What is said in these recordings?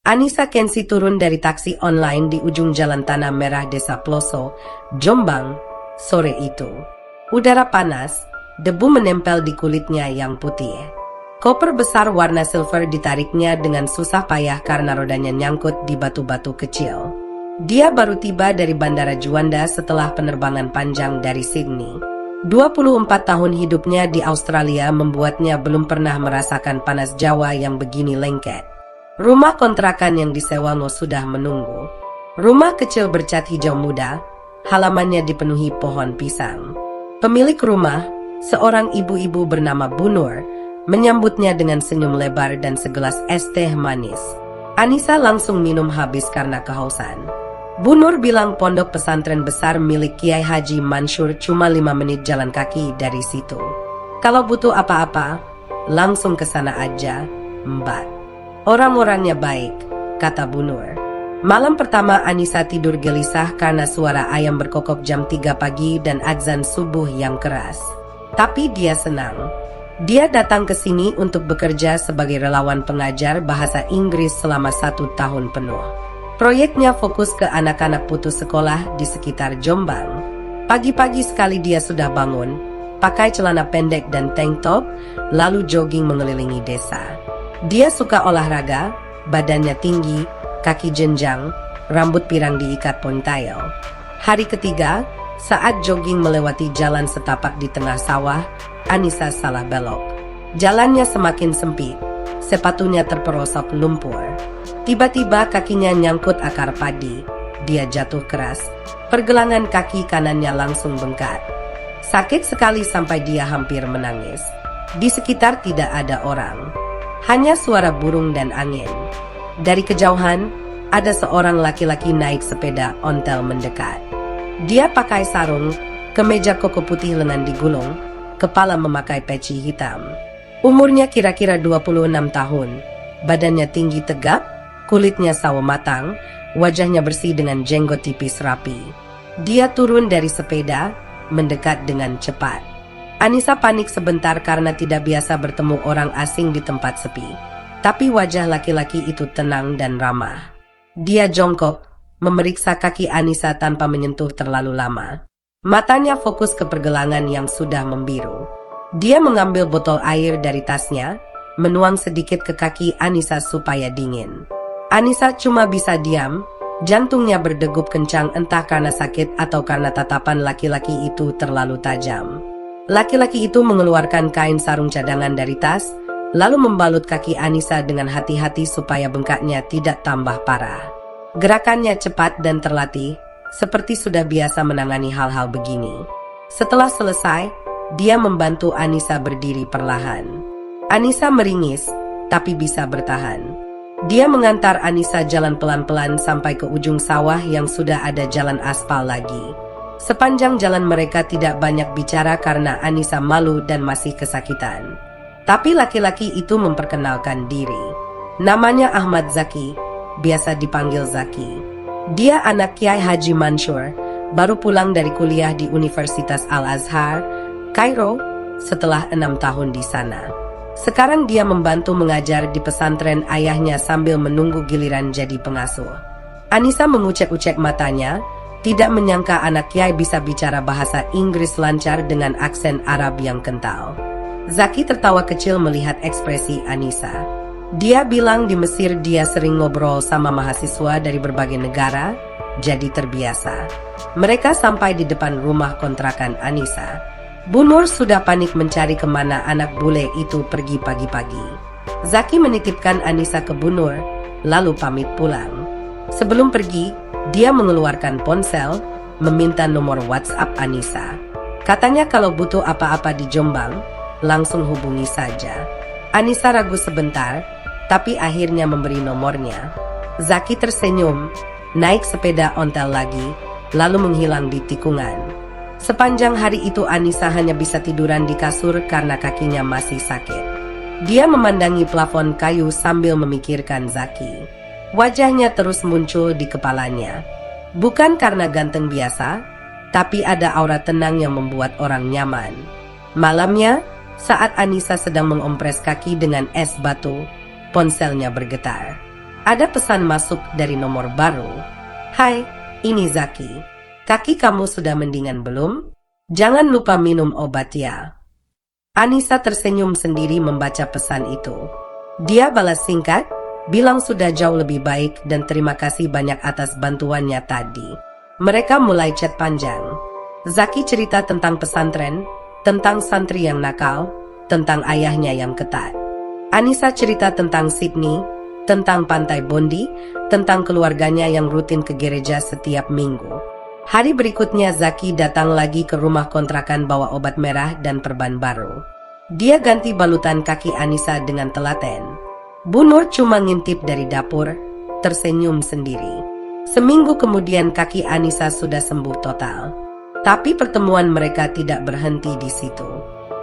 Anissa Kensi turun dari taksi online di ujung jalan Tanah Merah Desa Ploso, Jombang, sore itu. Udara panas, debu menempel di kulitnya yang putih. Koper besar warna silver ditariknya dengan susah payah karena rodanya nyangkut di batu-batu kecil. Dia baru tiba dari Bandara Juanda setelah penerbangan panjang dari Sydney. 24 tahun hidupnya di Australia membuatnya belum pernah merasakan panas Jawa yang begini lengket. Rumah kontrakan yang disewa sudah menunggu. Rumah kecil bercat hijau muda, halamannya dipenuhi pohon pisang. Pemilik rumah, seorang ibu-ibu bernama Bu Nur, menyambutnya dengan senyum lebar dan segelas es teh manis. Anissa langsung minum habis karena kehausan. Bu Nur bilang pondok pesantren besar milik Kiai Haji Mansur cuma 5 menit jalan kaki dari situ. Kalau butuh apa-apa, langsung ke sana aja, Mbak. Orang-orangnya baik, kata Bu Nur. Malam pertama Anissa tidur gelisah karena suara ayam berkokok jam 3 pagi dan azan subuh yang keras. Tapi dia senang. Dia datang ke sini untuk bekerja sebagai relawan pengajar bahasa Inggris selama 1 tahun penuh. Proyeknya fokus ke anak-anak putus sekolah di sekitar Jombang. Pagi-pagi sekali dia sudah bangun, pakai celana pendek dan tank top, lalu jogging mengelilingi desa. Dia suka olahraga, badannya tinggi, kaki jenjang, rambut pirang diikat ponytail. Hari ketiga, saat jogging melewati jalan setapak di tengah sawah, Anissa salah belok. Jalannya semakin sempit, sepatunya terperosok lumpur. Tiba-tiba kakinya nyangkut akar padi, dia jatuh keras, pergelangan kaki kanannya langsung bengkak. Sakit sekali sampai dia hampir menangis. Di sekitar tidak ada orang. Hanya suara burung dan angin. Dari kejauhan, ada seorang laki-laki naik sepeda ontel mendekat. Dia pakai sarung, kemeja koko putih lengan digulung, kepala memakai peci hitam. Umurnya kira-kira 26 tahun, badannya tinggi tegap, kulitnya sawo matang, wajahnya bersih dengan jenggot tipis rapi. Dia turun dari sepeda, mendekat dengan cepat. Anissa panik sebentar karena tidak biasa bertemu orang asing di tempat sepi. Tapi wajah laki-laki itu tenang dan ramah. Dia jongkok, memeriksa kaki Anissa tanpa menyentuh terlalu lama. Matanya fokus ke pergelangan yang sudah membiru. Dia mengambil botol air dari tasnya, menuang sedikit ke kaki Anissa supaya dingin. Anissa cuma bisa diam, jantungnya berdegup kencang entah karena sakit atau karena tatapan laki-laki itu terlalu tajam. Laki-laki itu mengeluarkan kain sarung cadangan dari tas, lalu membalut kaki Anissa dengan hati-hati supaya bengkaknya tidak tambah parah. Gerakannya cepat dan terlatih, seperti sudah biasa menangani hal-hal begini. Setelah selesai, dia membantu Anissa berdiri perlahan. Anissa meringis, tapi bisa bertahan. Dia mengantar Anissa jalan pelan-pelan sampai ke ujung sawah yang sudah ada jalan aspal lagi. Sepanjang jalan mereka tidak banyak bicara karena Anissa malu dan masih kesakitan. Tapi laki-laki itu memperkenalkan diri. Namanya Ahmad Zaki, biasa dipanggil Zaki. Dia anak Kiai Haji Mansur, baru pulang dari kuliah di Universitas Al-Azhar, Kairo, setelah 6 tahun di sana. Sekarang dia membantu mengajar di pesantren ayahnya sambil menunggu giliran jadi pengasuh. Anissa mengucek-ucek matanya, tidak menyangka anak Kiai bisa bicara bahasa Inggris lancar dengan aksen Arab yang kental. Zaki tertawa kecil melihat ekspresi Anissa. Dia bilang di Mesir dia sering ngobrol sama mahasiswa dari berbagai negara, jadi terbiasa. Mereka sampai di depan rumah kontrakan Anissa. Bu Nur sudah panik mencari kemana anak bule itu pergi pagi-pagi. Zaki menitipkan Anissa ke Bu Nur, lalu pamit pulang. Sebelum pergi, dia mengeluarkan ponsel, meminta nomor WhatsApp Anissa. Katanya kalau butuh apa-apa di Jombang, langsung hubungi saja. Anissa ragu sebentar, tapi akhirnya memberi nomornya. Zaki tersenyum, naik sepeda ontel lagi, lalu menghilang di tikungan. Sepanjang hari itu Anissa hanya bisa tiduran di kasur karena kakinya masih sakit. Dia memandangi plafon kayu sambil memikirkan Zaki. Wajahnya terus muncul di kepalanya. Bukan karena ganteng biasa, tapi ada aura tenang yang membuat orang nyaman. Malamnya, saat Anissa sedang mengompres kaki dengan es batu, ponselnya bergetar. Ada pesan masuk dari nomor baru. Hai, ini Zaki. Kaki kamu sudah mendingan belum? Jangan lupa minum obat ya. Anissa tersenyum sendiri membaca pesan itu. Dia balas singkat, bilang sudah jauh lebih baik dan terima kasih banyak atas bantuannya tadi. Mereka mulai chat panjang. Zaki cerita tentang pesantren, tentang santri yang nakal, tentang ayahnya yang ketat. Anissa cerita tentang Sydney, tentang pantai Bondi, tentang keluarganya yang rutin ke gereja setiap minggu. Hari berikutnya Zaki datang lagi ke rumah kontrakan bawa obat merah dan perban baru. Dia ganti balutan kaki Anissa dengan telaten. Bu Nur cuma ngintip dari dapur, tersenyum sendiri. Seminggu kemudian kaki Anissa sudah sembuh total. Tapi pertemuan mereka tidak berhenti di situ.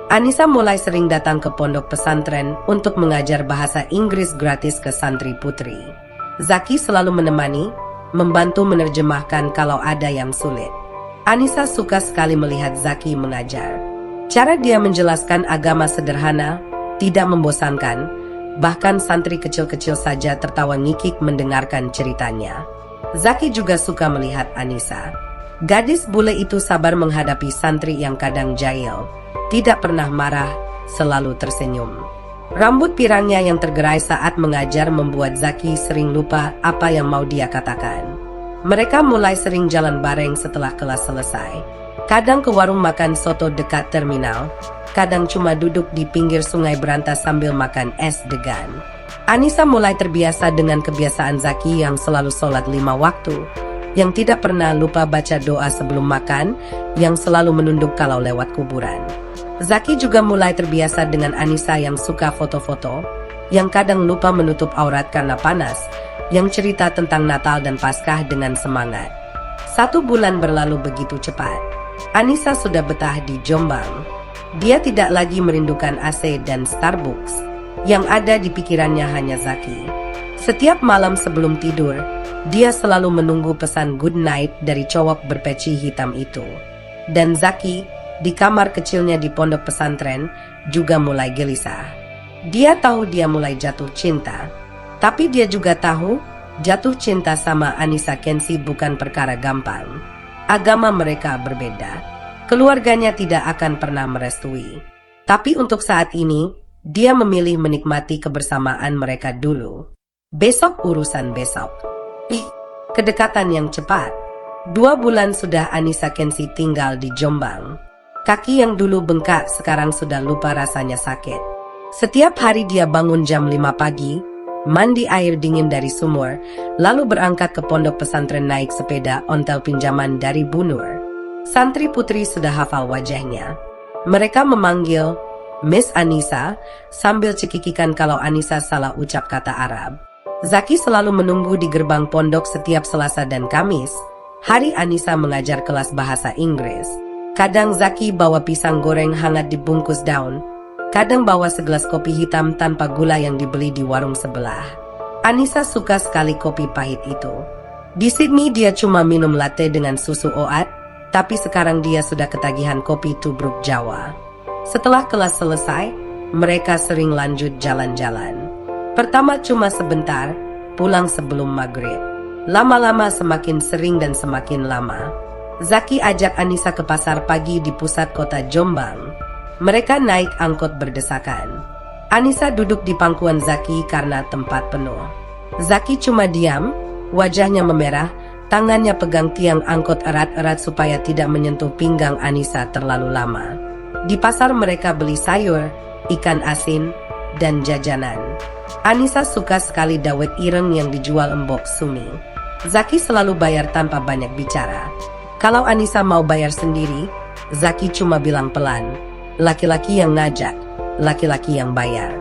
Anissa mulai sering datang ke pondok pesantren untuk mengajar bahasa Inggris gratis ke santri putri. Zaki selalu menemani, membantu menerjemahkan kalau ada yang sulit. Anissa suka sekali melihat Zaki mengajar. Cara dia menjelaskan agama sederhana, tidak membosankan, bahkan santri kecil-kecil saja tertawa ngikik mendengarkan ceritanya. Zaki juga suka melihat Anissa. Gadis bule itu sabar menghadapi santri yang kadang jahil, tidak pernah marah, selalu tersenyum. Rambut pirangnya yang tergerai saat mengajar membuat Zaki sering lupa apa yang mau dia katakan. Mereka mulai sering jalan bareng setelah kelas selesai. Kadang ke warung makan soto dekat terminal, kadang cuma duduk di pinggir sungai berantas sambil makan es degan. Anissa mulai terbiasa dengan kebiasaan Zaki yang selalu sholat 5 waktu, yang tidak pernah lupa baca doa sebelum makan, yang selalu menunduk kalau lewat kuburan. Zaki juga mulai terbiasa dengan Anissa yang suka foto-foto, yang kadang lupa menutup aurat karena panas, yang cerita tentang Natal dan Paskah dengan semangat. 1 bulan berlalu begitu cepat. Anissa sudah betah di Jombang. Dia tidak lagi merindukan AC dan Starbucks. Yang ada di pikirannya hanya Zaki. Setiap malam sebelum tidur, dia selalu menunggu pesan good night dari cowok berpeci hitam itu. Dan Zaki, di kamar kecilnya di pondok pesantren, juga mulai gelisah. Dia tahu dia mulai jatuh cinta. Tapi dia juga tahu, jatuh cinta sama Anissa Kensi bukan perkara gampang. Agama mereka berbeda. Keluarganya tidak akan pernah merestui. Tapi untuk saat ini, dia memilih menikmati kebersamaan mereka dulu. Besok urusan besok. Kedekatan yang cepat. 2 bulan sudah Anissa Kensi tinggal di Jombang. Kaki yang dulu bengkak sekarang sudah lupa rasanya sakit. Setiap hari dia bangun jam 5 pagi, mandi air dingin dari sumur, lalu berangkat ke pondok pesantren naik sepeda ontel pinjaman dari Bu Nur. Santri putri sudah hafal wajahnya. Mereka memanggil Miss Anissa sambil cekikikan kalau Anissa salah ucap kata Arab. Zaki selalu menunggu di gerbang pondok setiap Selasa dan Kamis, hari Anissa mengajar kelas bahasa Inggris. Kadang Zaki bawa pisang goreng hangat dibungkus daun, kadang bawa segelas kopi hitam tanpa gula yang dibeli di warung sebelah. Anissa suka sekali kopi pahit itu. Di Sydney dia cuma minum latte dengan susu oat, tapi sekarang dia sudah ketagihan kopi tubruk Jawa. Setelah kelas selesai, mereka sering lanjut jalan-jalan. Pertama cuma sebentar, pulang sebelum maghrib. Lama-lama semakin sering dan semakin lama. Zaki ajak Anissa ke pasar pagi di pusat kota Jombang. Mereka naik angkot berdesakan. Anissa duduk di pangkuan Zaki karena tempat penuh. Zaki cuma diam, wajahnya memerah, tangannya pegang tiang angkot erat-erat supaya tidak menyentuh pinggang Anissa terlalu lama. Di pasar mereka beli sayur, ikan asin, dan jajanan. Anissa suka sekali dawet ireng yang dijual Mbok Sumi. Zaki selalu bayar tanpa banyak bicara. Kalau Anissa mau bayar sendiri, Zaki cuma bilang pelan, laki-laki yang ngajak, laki-laki yang bayar.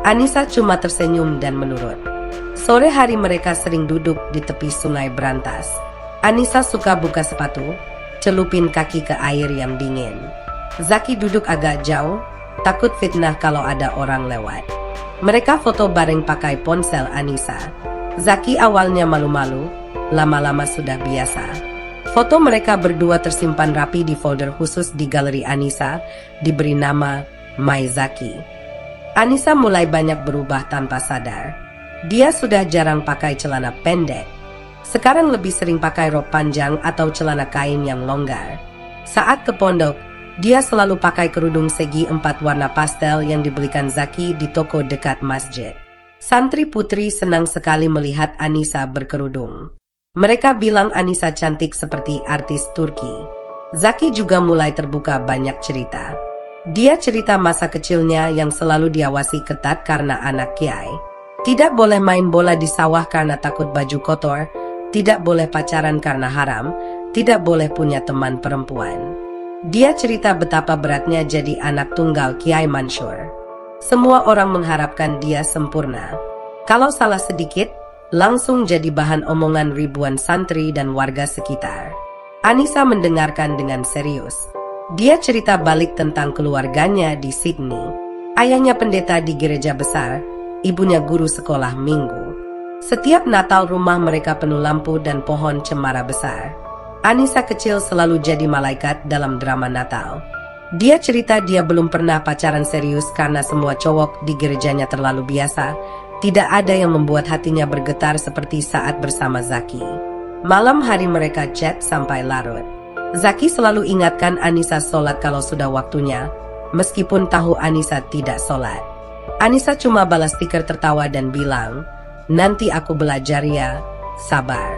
Anissa cuma tersenyum dan menurut. Sore hari mereka sering duduk di tepi sungai berantas. Anissa suka buka sepatu, celupin kaki ke air yang dingin. Zaki duduk agak jauh, takut fitnah kalau ada orang lewat. Mereka foto bareng pakai ponsel Anissa. Zaki awalnya malu-malu, lama-lama sudah biasa. Foto mereka berdua tersimpan rapi di folder khusus di galeri Anissa, diberi nama My Zaki. Anissa mulai banyak berubah tanpa sadar. Dia sudah jarang pakai celana pendek. Sekarang lebih sering pakai rok panjang atau celana kain yang longgar. Saat ke pondok, dia selalu pakai kerudung segi 4 warna pastel yang dibelikan Zaki di toko dekat masjid. Santri putri senang sekali melihat Anissa berkerudung. Mereka bilang Anissa cantik seperti artis Turki. Zaki juga mulai terbuka banyak cerita. Dia cerita masa kecilnya yang selalu diawasi ketat karena anak kiai. Tidak boleh main bola di sawah karena takut baju kotor, tidak boleh pacaran karena haram, tidak boleh punya teman perempuan. Dia cerita betapa beratnya jadi anak tunggal Kiai Mansur. Semua orang mengharapkan dia sempurna. Kalau salah sedikit, langsung jadi bahan omongan ribuan santri dan warga sekitar. Anissa mendengarkan dengan serius. Dia cerita balik tentang keluarganya di Sydney. Ayahnya pendeta di gereja besar, ibunya guru sekolah minggu. Setiap Natal rumah mereka penuh lampu dan pohon cemara besar. Anissa kecil selalu jadi malaikat dalam drama Natal. Dia cerita dia belum pernah pacaran serius karena semua cowok di gerejanya terlalu biasa. Tidak ada yang membuat hatinya bergetar seperti saat bersama Zaki. Malam hari mereka chat sampai larut. Zaki selalu ingatkan Anissa sholat kalau sudah waktunya, meskipun tahu Anissa tidak sholat. Anissa cuma balas stiker tertawa dan bilang, "Nanti aku belajar ya, sabar."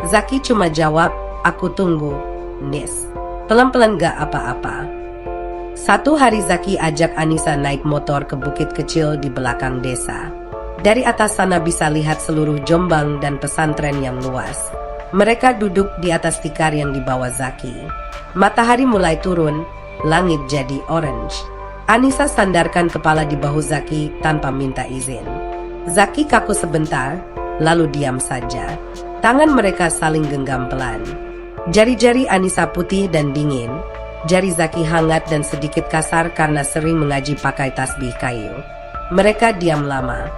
Zaki cuma jawab, "Aku tunggu, Nis." Pelan-pelan gak apa-apa. Satu hari Zaki ajak Anissa naik motor ke bukit kecil di belakang desa. Dari atas sana bisa lihat seluruh Jombang dan pesantren yang luas. Mereka duduk di atas tikar yang dibawa Zaki. Matahari mulai turun, langit jadi orange. Anissa sandarkan kepala di bahu Zaki tanpa minta izin. Zaki kaku sebentar, lalu diam saja. Tangan mereka saling genggam pelan. Jari-jari Anissa putih dan dingin. Jari Zaki hangat dan sedikit kasar karena sering mengaji pakai tasbih kayu. Mereka diam lama.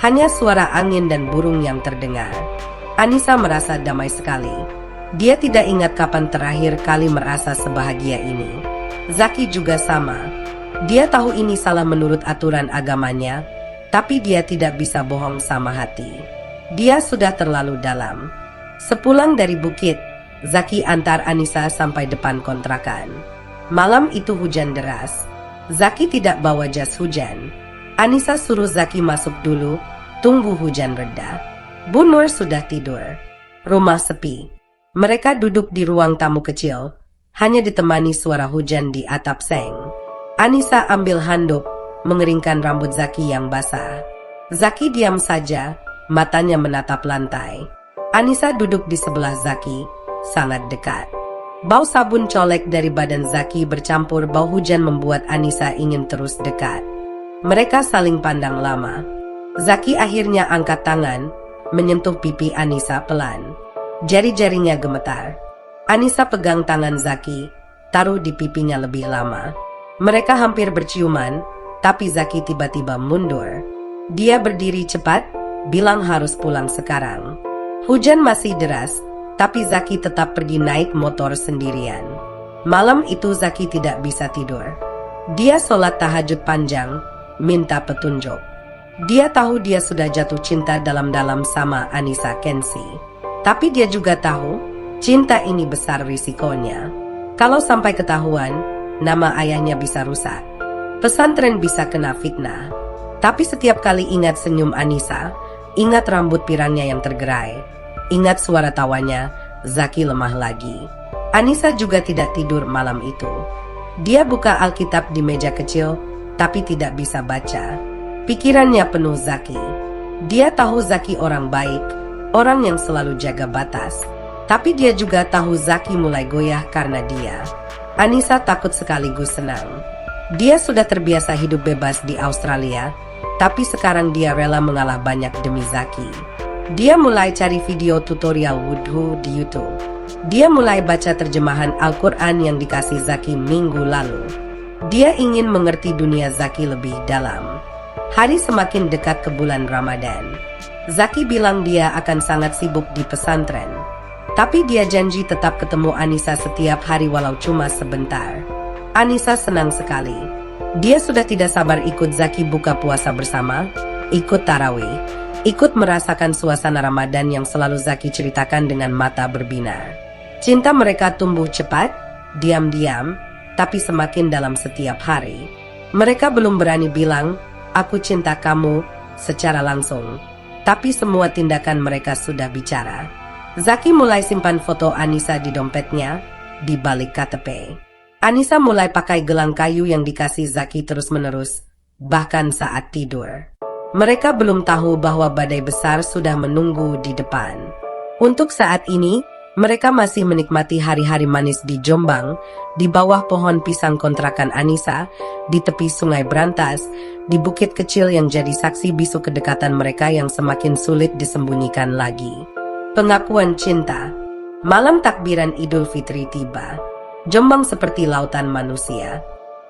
Hanya suara angin dan burung yang terdengar. Anissa merasa damai sekali. Dia tidak ingat kapan terakhir kali merasa sebahagia ini. Zaki juga sama. Dia tahu ini salah menurut aturan agamanya, tapi dia tidak bisa bohong sama hati. Dia sudah terlalu dalam. Sepulang dari bukit, Zaki antar Anissa sampai depan kontrakan. Malam itu hujan deras. Zaki tidak bawa jas hujan. Anissa suruh Zaki masuk dulu, tunggu hujan reda. Bu Nur sudah tidur. Rumah sepi. Mereka duduk di ruang tamu kecil, hanya ditemani suara hujan di atap seng. Anissa ambil handuk, mengeringkan rambut Zaki yang basah. Zaki diam saja, matanya menatap lantai. Anissa duduk di sebelah Zaki, sangat dekat. Bau sabun colek dari badan Zaki bercampur bau hujan membuat Anissa ingin terus dekat. Mereka saling pandang lama. Zaki akhirnya angkat tangan, menyentuh pipi Anissa pelan. Jari-jarinya gemetar. Anissa pegang tangan Zaki, taruh di pipinya lebih lama. Mereka hampir berciuman, tapi Zaki tiba-tiba mundur. Dia berdiri cepat, bilang harus pulang sekarang. Hujan masih deras, tapi Zaki tetap pergi naik motor sendirian. Malam itu Zaki tidak bisa tidur. Dia sholat tahajud panjang, minta petunjuk. Dia tahu dia sudah jatuh cinta dalam-dalam sama Anissa Kensi. Tapi dia juga tahu, cinta ini besar risikonya. Kalau sampai ketahuan, nama ayahnya bisa rusak. Pesantren bisa kena fitnah. Tapi setiap kali ingat senyum Anissa, ingat rambut pirangnya yang tergerai, ingat suara tawanya, Zaki lemah lagi. Anissa juga tidak tidur malam itu. Dia buka Alkitab di meja kecil, tapi tidak bisa baca. Pikirannya penuh Zaki. Dia tahu Zaki orang baik, orang yang selalu jaga batas. Tapi dia juga tahu Zaki mulai goyah karena dia. Anissa takut sekaligus senang. Dia sudah terbiasa hidup bebas di Australia, tapi sekarang dia rela mengalah banyak demi Zaki. Dia mulai cari video tutorial wudhu di YouTube. Dia mulai baca terjemahan Al-Quran yang dikasih Zaki minggu lalu. Dia ingin mengerti dunia Zaki lebih dalam. Hari semakin dekat ke bulan Ramadan. Zaki bilang dia akan sangat sibuk di pesantren. Tapi dia janji tetap ketemu Anissa setiap hari walau cuma sebentar. Anissa senang sekali. Dia sudah tidak sabar ikut Zaki buka puasa bersama, ikut tarawih. ikut merasakan suasana Ramadan yang selalu Zaki ceritakan dengan mata berbinar. Cinta mereka tumbuh cepat, diam-diam, tapi semakin dalam setiap hari. Mereka belum berani bilang, "Aku cinta kamu," secara langsung. Tapi semua tindakan mereka sudah bicara. Zaki mulai simpan foto Anissa di dompetnya, di balik KTP. Anissa mulai pakai gelang kayu yang dikasih Zaki terus-menerus, bahkan saat tidur. Mereka belum tahu bahwa badai besar sudah menunggu di depan. Untuk saat ini, mereka masih menikmati hari-hari manis di Jombang, di bawah pohon pisang kontrakan Anissa, di tepi sungai Brantas, di bukit kecil yang jadi saksi bisu kedekatan mereka yang semakin sulit disembunyikan lagi. Pengakuan cinta. Malam takbiran Idul Fitri tiba. Jombang seperti lautan manusia.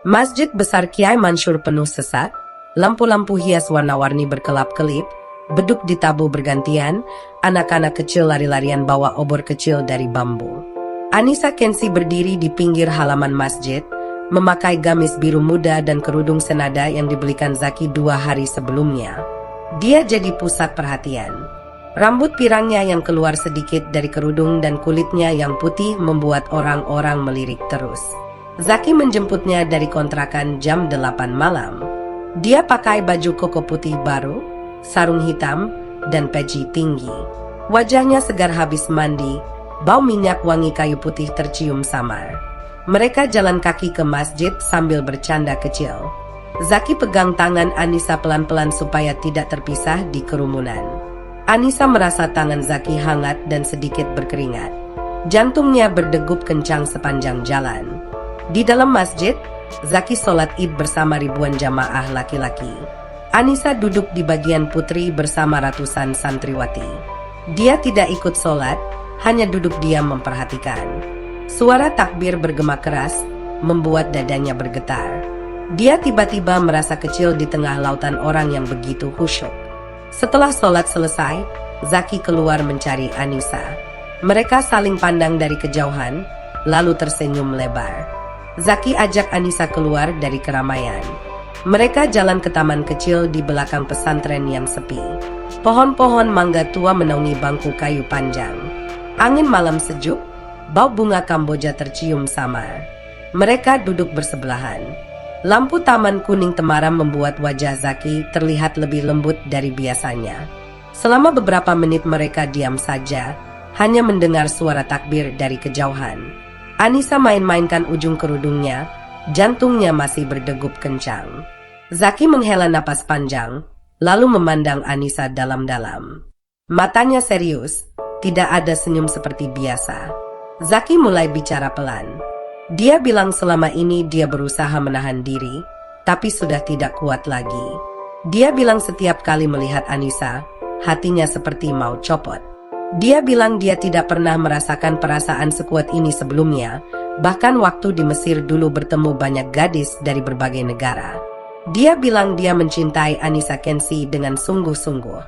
Masjid besar Kiai Mansur penuh sesak, lampu-lampu hias warna-warni berkelap-kelip, beduk ditabuh bergantian, anak-anak kecil lari-larian bawa obor kecil dari bambu. Anissa Kensi berdiri di pinggir halaman masjid, memakai gamis biru muda dan kerudung senada yang dibelikan Zaki 2 hari sebelumnya. Dia jadi pusat perhatian. Rambut pirangnya yang keluar sedikit dari kerudung dan kulitnya yang putih membuat orang-orang melirik terus. Zaki menjemputnya dari kontrakan jam 8 malam. Dia pakai baju koko putih baru, sarung hitam, dan peci tinggi. Wajahnya segar habis mandi, bau minyak wangi kayu putih tercium samar. Mereka jalan kaki ke masjid sambil bercanda kecil. Zaki pegang tangan Anissa pelan-pelan supaya tidak terpisah di kerumunan. Anissa merasa tangan Zaki hangat dan sedikit berkeringat. Jantungnya berdegup kencang sepanjang jalan. Di dalam masjid, Zaki sholat Id bersama ribuan jamaah laki-laki. Anissa duduk di bagian putri bersama ratusan santriwati. Dia tidak ikut sholat, hanya duduk diam memperhatikan. Suara takbir bergema keras, membuat dadanya bergetar. Dia tiba-tiba merasa kecil di tengah lautan orang yang begitu khusyuk. Setelah sholat selesai, Zaki keluar mencari Anissa. Mereka saling pandang dari kejauhan, lalu tersenyum lebar. Zaki ajak Anissa keluar dari keramaian. Mereka jalan ke taman kecil di belakang pesantren yang sepi. Pohon-pohon mangga tua menaungi bangku kayu panjang. Angin malam sejuk, bau bunga Kamboja tercium samar. Mereka duduk bersebelahan. Lampu taman kuning temaram membuat wajah Zaki terlihat lebih lembut dari biasanya. Selama beberapa menit mereka diam saja, hanya mendengar suara takbir dari kejauhan. Anissa main-mainkan ujung kerudungnya, jantungnya masih berdegup kencang. Zaki menghela napas panjang, lalu memandang Anissa dalam-dalam. Matanya serius, tidak ada senyum seperti biasa. Zaki mulai bicara pelan. Dia bilang selama ini dia berusaha menahan diri, tapi sudah tidak kuat lagi. Dia bilang setiap kali melihat Anissa, hatinya seperti mau copot. Dia bilang dia tidak pernah merasakan perasaan sekuat ini sebelumnya, bahkan waktu di Mesir dulu bertemu banyak gadis dari berbagai negara. Dia bilang dia mencintai Anissa Kensi dengan sungguh-sungguh.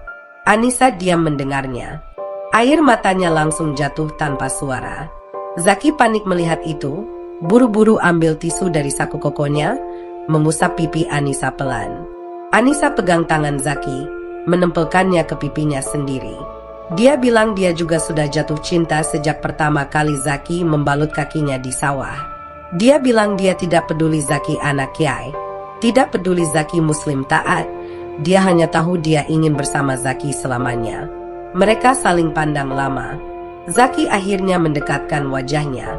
Anissa diam mendengarnya. Air matanya langsung jatuh tanpa suara. Zaki panik melihat itu, buru-buru ambil tisu dari saku kokonya, mengusap pipi Anissa pelan. Anissa pegang tangan Zaki, menempelkannya ke pipinya sendiri. Dia bilang dia juga sudah jatuh cinta sejak pertama kali Zaki membalut kakinya di sawah. Dia bilang dia tidak peduli Zaki anak kiai, tidak peduli Zaki muslim taat, dia hanya tahu dia ingin bersama Zaki selamanya. Mereka saling pandang lama. Zaki akhirnya mendekatkan wajahnya.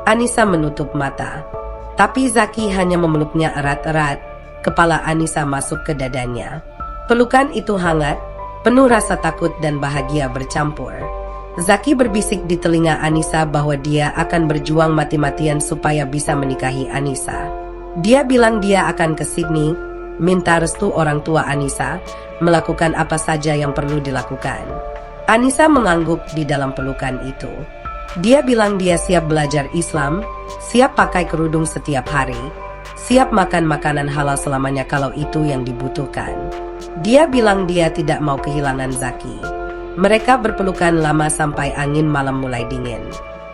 Anissa menutup mata. Tapi Zaki hanya memeluknya erat-erat, kepala Anissa masuk ke dadanya. Pelukan itu hangat, penuh rasa takut dan bahagia bercampur. Zaki berbisik di telinga Anissa bahwa dia akan berjuang mati-matian supaya bisa menikahi Anissa. Dia bilang dia akan ke Sydney, minta restu orang tua Anissa, melakukan apa saja yang perlu dilakukan. Anissa mengangguk di dalam pelukan itu. Dia bilang dia siap belajar Islam, siap pakai kerudung setiap hari, siap makan makanan halal selamanya kalau itu yang dibutuhkan. Dia bilang dia tidak mau kehilangan Zaki. Mereka berpelukan lama sampai angin malam mulai dingin.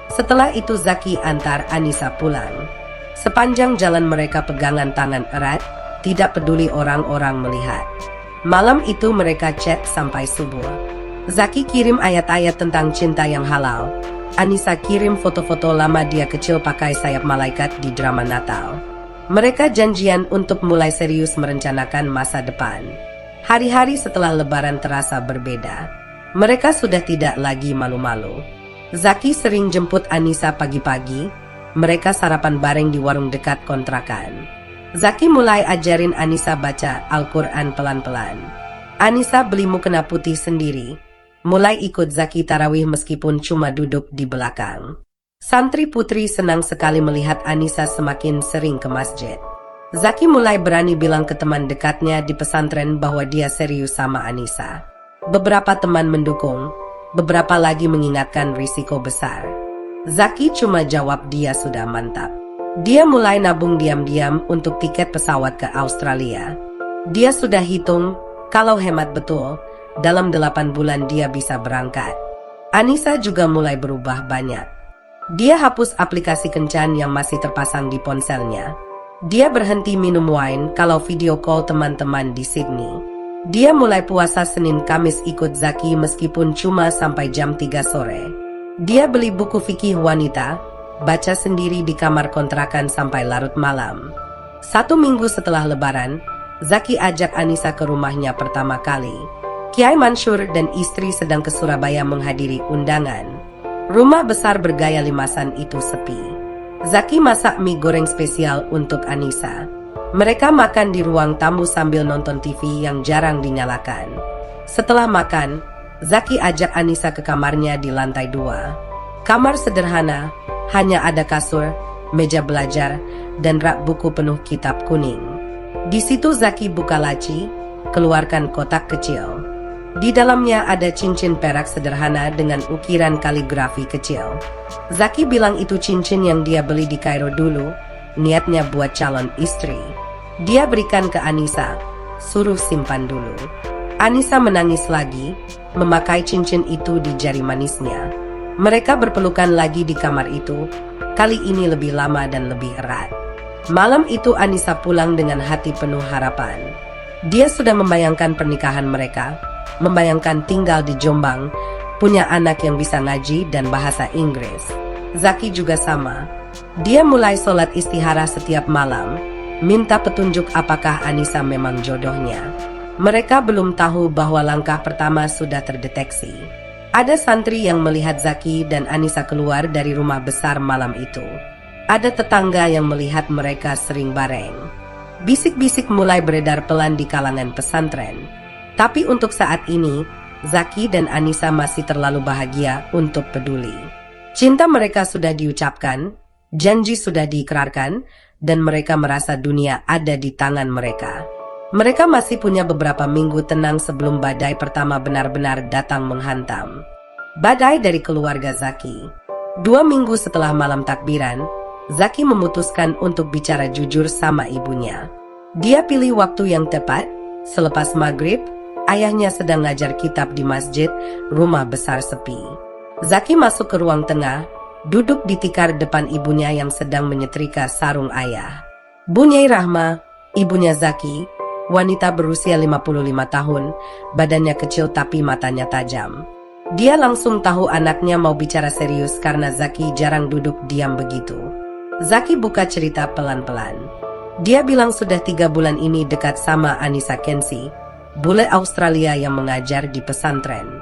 Setelah itu Zaki antar Anissa pulang. Sepanjang jalan mereka pegangan tangan erat, tidak peduli orang-orang melihat. Malam itu mereka chat sampai subuh. Zaki kirim ayat-ayat tentang cinta yang halal. Anissa kirim foto-foto lama dia kecil pakai sayap malaikat di drama Natal. Mereka janjian untuk mulai serius merencanakan masa depan. Hari-hari setelah Lebaran terasa berbeda. Mereka sudah tidak lagi malu-malu. Zaki sering jemput Anissa pagi-pagi. Mereka sarapan bareng di warung dekat kontrakan. Zaki mulai ajarin Anissa baca Al-Quran pelan-pelan. Anissa beli mukena putih sendiri. Mulai ikut Zaki tarawih meskipun cuma duduk di belakang. Santri putri senang sekali melihat Anissa semakin sering ke masjid. Zaki mulai berani bilang ke teman dekatnya di pesantren bahwa dia serius sama Anissa. Beberapa teman mendukung, beberapa lagi mengingatkan risiko besar. Zaki cuma jawab dia sudah mantap. Dia mulai nabung diam-diam untuk tiket pesawat ke Australia. Dia sudah hitung, kalau hemat betul, dalam 8 bulan dia bisa berangkat. Anissa juga mulai berubah banyak. Dia hapus aplikasi kencan yang masih terpasang di ponselnya. Dia berhenti minum wine kalau video call teman-teman di Sydney. Dia mulai puasa Senin Kamis ikut Zaki meskipun cuma sampai jam 3 sore. Dia beli buku fikih wanita, baca sendiri di kamar kontrakan sampai larut malam. 1 minggu setelah Lebaran, Zaki ajak Anissa ke rumahnya pertama kali. Kiai Mansur dan istri sedang ke Surabaya menghadiri undangan. Rumah besar bergaya limasan itu sepi. Zaki masak mie goreng spesial untuk Anissa. Mereka makan di ruang tamu sambil nonton TV yang jarang dinyalakan. Setelah makan, Zaki ajak Anissa ke kamarnya di lantai 2. Kamar sederhana, hanya ada kasur, meja belajar, dan rak buku penuh kitab kuning. Di situ Zaki buka laci, keluarkan kotak kecil. Di dalamnya ada cincin perak sederhana dengan ukiran kaligrafi kecil. Zaki bilang itu cincin yang dia beli di Kairo dulu, niatnya buat calon istri. Dia berikan ke Anissa, suruh simpan dulu. Anissa menangis lagi, memakai cincin itu di jari manisnya. Mereka berpelukan lagi di kamar itu, kali ini lebih lama dan lebih erat. Malam itu Anissa pulang dengan hati penuh harapan. Dia sudah membayangkan pernikahan mereka, membayangkan tinggal di Jombang, punya anak yang bisa ngaji dan bahasa Inggris. Zaki juga sama. Dia mulai sholat istihara setiap malam, minta petunjuk apakah Anissa memang jodohnya. Mereka belum tahu bahwa langkah pertama sudah terdeteksi. Ada santri yang melihat Zaki dan Anissa keluar dari rumah besar malam itu. Ada tetangga yang melihat mereka sering bareng. Bisik-bisik mulai beredar pelan di kalangan pesantren. Tapi untuk saat ini, Zaki dan Anissa masih terlalu bahagia untuk peduli. Cinta mereka sudah diucapkan, janji sudah diikrarkan, dan mereka merasa dunia ada di tangan mereka. Mereka masih punya beberapa minggu tenang sebelum badai pertama benar-benar datang menghantam. Badai dari keluarga Zaki. 2 minggu setelah malam takbiran, Zaki memutuskan untuk bicara jujur sama ibunya. Dia pilih waktu yang tepat, selepas maghrib, ayahnya sedang ngajar kitab di masjid, rumah besar sepi. Zaki masuk ke ruang tengah, duduk di tikar depan ibunya yang sedang menyetrika sarung ayah. Bu Nyai Rahma, ibunya Zaki, wanita berusia 55 tahun, badannya kecil tapi matanya tajam. Dia langsung tahu anaknya mau bicara serius karena Zaki jarang duduk diam begitu. Zaki buka cerita pelan-pelan. Dia bilang sudah 3 bulan ini dekat sama Anissa Kensi, bule Australia yang mengajar di pesantren.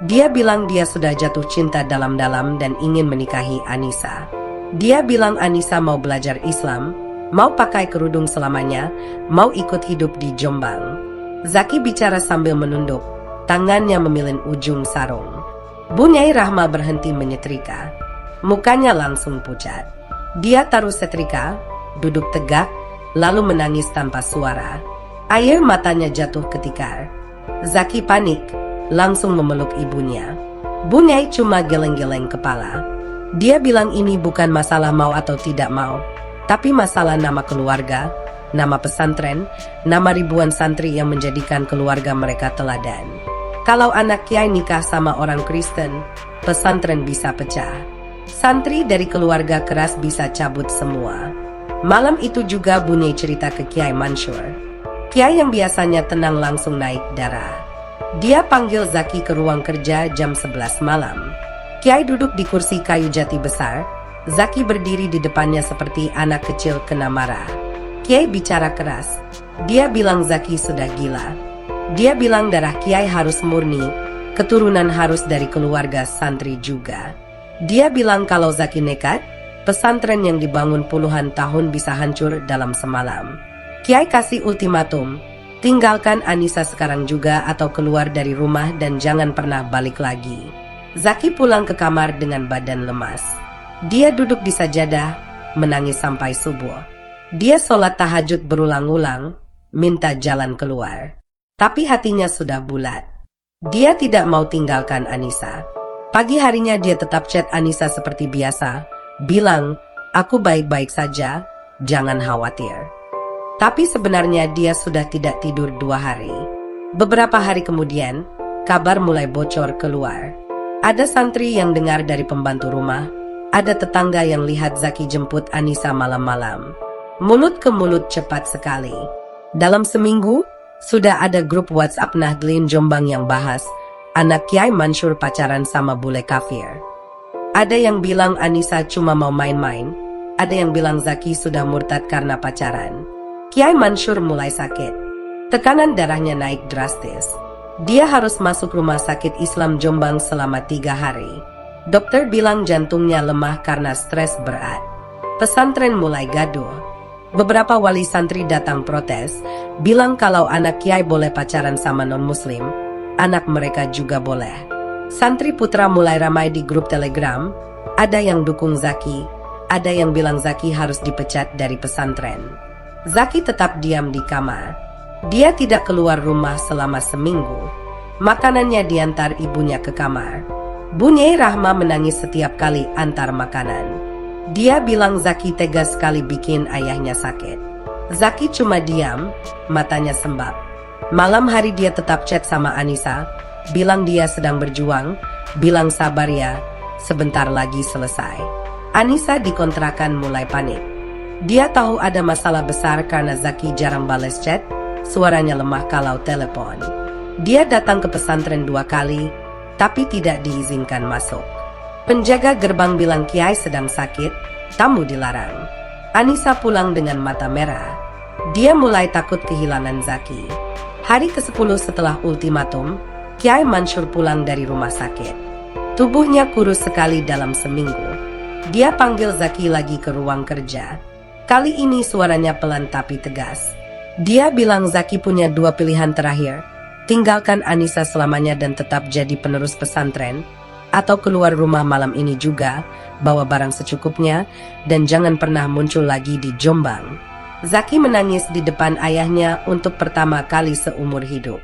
Dia bilang dia sudah jatuh cinta dalam-dalam dan ingin menikahi Anissa. Dia bilang Anissa mau belajar Islam, mau pakai kerudung selamanya, mau ikut hidup di Jombang. Zaki bicara sambil menunduk, tangannya memilin ujung sarung. Bu Nyai Rahma berhenti menyetrika. Mukanya langsung pucat. Dia taruh setrika, duduk tegak, lalu menangis tanpa suara. Air matanya jatuh ke tikar. Zaki panik, langsung memeluk ibunya. Bu Nyai cuma geleng-geleng kepala. Dia bilang ini bukan masalah mau atau tidak mau, tapi masalah nama keluarga, nama pesantren, nama ribuan santri yang menjadikan keluarga mereka teladan. Kalau anak kiai nikah sama orang Kristen, pesantren bisa pecah. Santri dari keluarga keras bisa cabut semua. Malam itu juga Bu Nyai cerita ke Kiai Mansur. Kiai yang biasanya tenang langsung naik darah. Dia panggil Zaki ke ruang kerja jam 11 malam. Kiai duduk di kursi kayu jati besar. Zaki berdiri di depannya seperti anak kecil kena marah. Kiai bicara keras. Dia bilang Zaki sudah gila. Dia bilang darah Kiai harus murni, keturunan harus dari keluarga santri juga. Dia bilang kalau Zaki nekat, pesantren yang dibangun puluhan tahun bisa hancur dalam semalam. Kiai kasih ultimatum, tinggalkan Anissa sekarang juga atau keluar dari rumah dan jangan pernah balik lagi. Zaki pulang ke kamar dengan badan lemas. Dia duduk di sajadah, menangis sampai subuh. Dia sholat tahajud berulang-ulang, minta jalan keluar. Tapi hatinya sudah bulat. Dia tidak mau tinggalkan Anissa. Pagi harinya dia tetap chat Anissa seperti biasa, bilang, aku baik-baik saja, jangan khawatir. Tapi sebenarnya dia sudah tidak tidur 2 hari. Beberapa hari kemudian, kabar mulai bocor keluar. Ada santri yang dengar dari pembantu rumah, ada tetangga yang lihat Zaki jemput Anissa malam-malam. Mulut ke mulut cepat sekali. Dalam seminggu, sudah ada grup WhatsApp Nahdlin Jombang yang bahas, anak Kiai Mansur pacaran sama bule kafir. Ada yang bilang Anissa cuma mau main-main, ada yang bilang Zaki sudah murtad karena pacaran. Kiai Mansur mulai sakit. Tekanan darahnya naik drastis. Dia harus masuk rumah sakit Islam Jombang selama 3 hari. Dokter bilang jantungnya lemah karena stres berat. Pesantren mulai gaduh. Beberapa wali santri datang protes, bilang kalau anak Kiai boleh pacaran sama non-muslim, anak mereka juga boleh. Santri putra mulai ramai di grup Telegram. Ada yang dukung Zaki, ada yang bilang Zaki harus dipecat dari pesantren. Zaki tetap diam di kamar. Dia tidak keluar rumah selama seminggu. Makanannya diantar ibunya ke kamar. Bu Nyai Rahma menangis setiap kali antar makanan. Dia bilang Zaki tegas sekali bikin ayahnya sakit. Zaki cuma diam, matanya sembab. Malam hari dia tetap chat sama Anissa, bilang dia sedang berjuang, bilang sabar ya, sebentar lagi selesai. Anissa di kontrakan mulai panik. Dia tahu ada masalah besar karena Zaki jarang balas chat, suaranya lemah kalau telepon. Dia datang ke pesantren 2 kali, tapi tidak diizinkan masuk. Penjaga gerbang bilang Kiai sedang sakit, tamu dilarang. Anissa pulang dengan mata merah. Dia mulai takut kehilangan Zaki. Hari ke-10 setelah ultimatum, Kiai Mansur pulang dari rumah sakit. Tubuhnya kurus sekali dalam seminggu. Dia panggil Zaki lagi ke ruang kerja. Kali ini suaranya pelan tapi tegas. Dia bilang Zaki punya 2 pilihan terakhir. Tinggalkan Anissa selamanya dan tetap jadi penerus pesantren, atau keluar rumah malam ini juga, bawa barang secukupnya, dan jangan pernah muncul lagi di Jombang. Zaki menangis di depan ayahnya untuk pertama kali seumur hidup.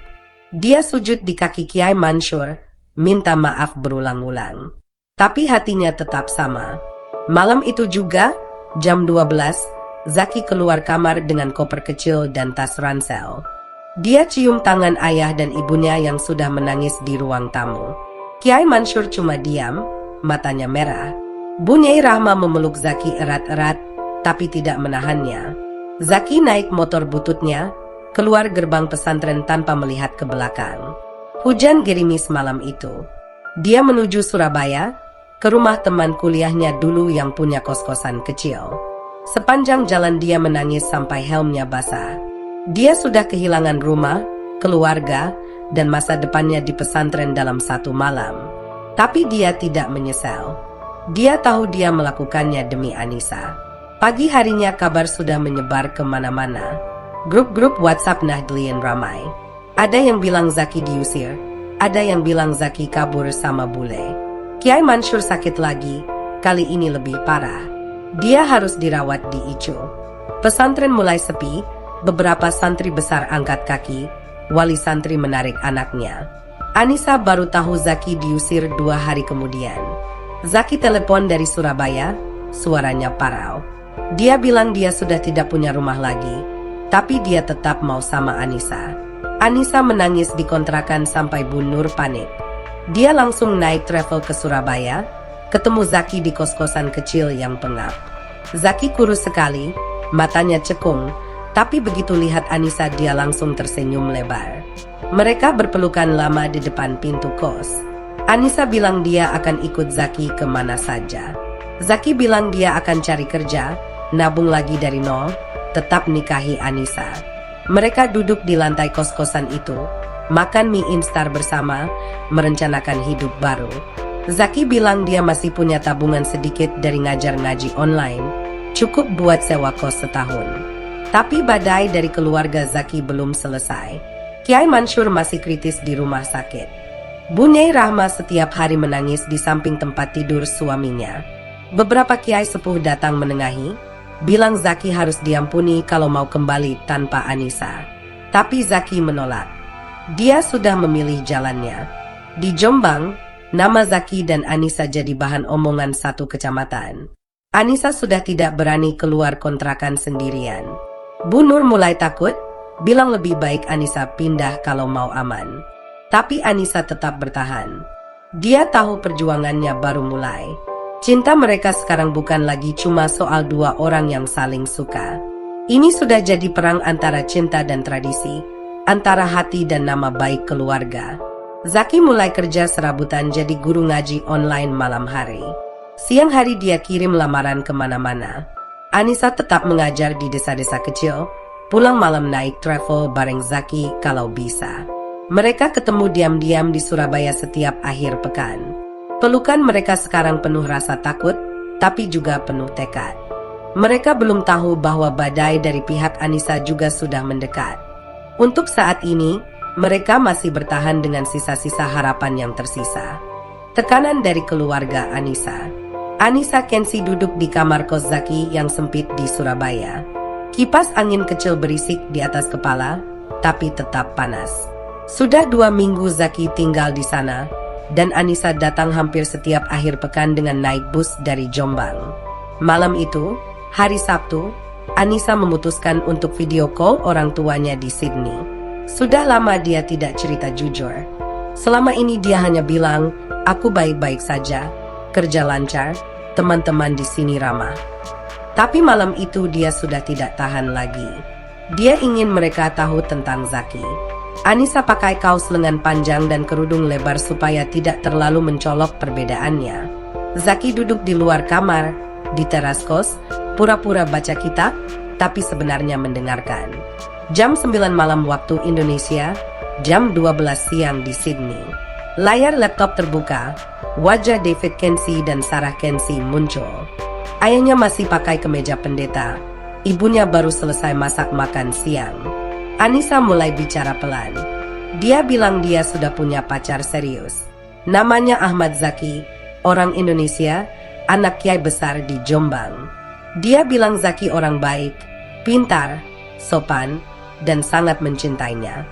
Dia sujud di kaki Kiai Mansur, minta maaf berulang-ulang. Tapi hatinya tetap sama. Malam itu juga, jam 12, Zaki keluar kamar dengan koper kecil dan tas ransel. Dia cium tangan ayah dan ibunya yang sudah menangis di ruang tamu. Kiai Mansur cuma diam, matanya merah. Bu Nyai Rahma memeluk Zaki erat-erat, tapi tidak menahannya. Zaki naik motor bututnya, keluar gerbang pesantren tanpa melihat ke belakang. Hujan gerimis malam itu. Dia menuju Surabaya, ke rumah teman kuliahnya dulu yang punya kos-kosan kecil. Sepanjang jalan dia menangis sampai helmnya basah. Dia sudah kehilangan rumah, keluarga, dan masa depannya di pesantren dalam 1 malam. Tapi dia tidak menyesal. Dia tahu dia melakukannya demi Anissa. Pagi harinya kabar sudah menyebar kemana-mana. Grup-grup WhatsApp Nahdlian ramai. Ada yang bilang Zaki diusir, ada yang bilang Zaki kabur sama bule. Kiai Mansur sakit lagi, kali ini lebih parah. Dia harus dirawat di ICU. Pesantren mulai sepi, beberapa santri besar angkat kaki, wali santri menarik anaknya. Anissa baru tahu Zaki diusir 2 hari kemudian. Zaki telepon dari Surabaya, suaranya parau. Dia bilang dia sudah tidak punya rumah lagi, tapi dia tetap mau sama Anissa. Anissa menangis di kontrakan sampai Bu Nur panik. Dia langsung naik travel ke Surabaya, ketemu Zaki di kos-kosan kecil yang pengap. Zaki kurus sekali, matanya cekung, Tapi begitu lihat Anissa dia langsung tersenyum lebar. Mereka berpelukan lama di depan pintu kos. Anissa bilang dia akan ikut Zaki kemana saja. Zaki bilang dia akan cari kerja, nabung lagi dari nol, tetap nikahi Anissa. Mereka duduk di lantai kos-kosan itu, makan mie instan bersama, merencanakan hidup baru. Zaki bilang dia masih punya tabungan sedikit dari ngajar ngaji online, cukup buat sewa kos setahun. Tapi badai dari keluarga Zaki belum selesai. Kiai Mansur masih kritis di rumah sakit. Bu Nyai Rahma setiap hari menangis di samping tempat tidur suaminya. Beberapa kiai sepuh datang menengahi, bilang Zaki harus diampuni kalau mau kembali tanpa Anissa. Tapi Zaki menolak. Dia sudah memilih jalannya. Di Jombang, nama Zaki dan Anissa jadi bahan omongan satu kecamatan. Anissa sudah tidak berani keluar kontrakan sendirian. Bu Nur mulai takut, bilang lebih baik Anissa pindah kalau mau aman. Tapi Anissa tetap bertahan. Dia tahu perjuangannya baru mulai. Cinta mereka sekarang bukan lagi cuma soal dua orang yang saling suka. Ini sudah jadi perang antara cinta dan tradisi, antara hati dan nama baik keluarga. Zaki mulai kerja serabutan jadi guru ngaji online malam hari. Siang hari dia kirim lamaran kemana-mana. Anissa tetap mengajar di desa-desa kecil, pulang malam naik travel bareng Zaki kalau bisa. Mereka ketemu diam-diam di Surabaya setiap akhir pekan. Pelukan mereka sekarang penuh rasa takut, tapi juga penuh tekad. Mereka belum tahu bahwa badai dari pihak Anissa juga sudah mendekat. Untuk saat ini, mereka masih bertahan dengan sisa-sisa harapan yang tersisa. Tekanan dari keluarga Anissa. Anissa Kensi duduk di kamar kos Zaki yang sempit di Surabaya. Kipas angin kecil berisik di atas kepala, tapi tetap panas. Sudah 2 minggu Zaki tinggal di sana, dan Anissa datang hampir setiap akhir pekan dengan naik bus dari Jombang. Malam itu, hari Sabtu, Anissa memutuskan untuk video call orang tuanya di Sydney. Sudah lama dia tidak cerita jujur. Selama ini dia hanya bilang, aku baik-baik saja, kerja lancar, teman-teman di sini ramah. Tapi malam itu dia sudah tidak tahan lagi. Dia ingin mereka tahu tentang Zaki. Anissa pakai kaos lengan panjang dan kerudung lebar supaya tidak terlalu mencolok perbedaannya. Zaki duduk di luar kamar, di teras kos, pura-pura baca kitab, tapi sebenarnya mendengarkan. Jam 9 malam waktu Indonesia, jam 12 siang di Sydney. Layar laptop terbuka, wajah David Kensi dan Sarah Kensi muncul. Ayahnya masih pakai kemeja pendeta, ibunya baru selesai masak makan siang. Anissa mulai bicara pelan. Dia bilang dia sudah punya pacar serius. Namanya Ahmad Zaki, orang Indonesia, anak kiai besar di Jombang. Dia bilang Zaki orang baik, pintar, sopan, dan sangat mencintainya.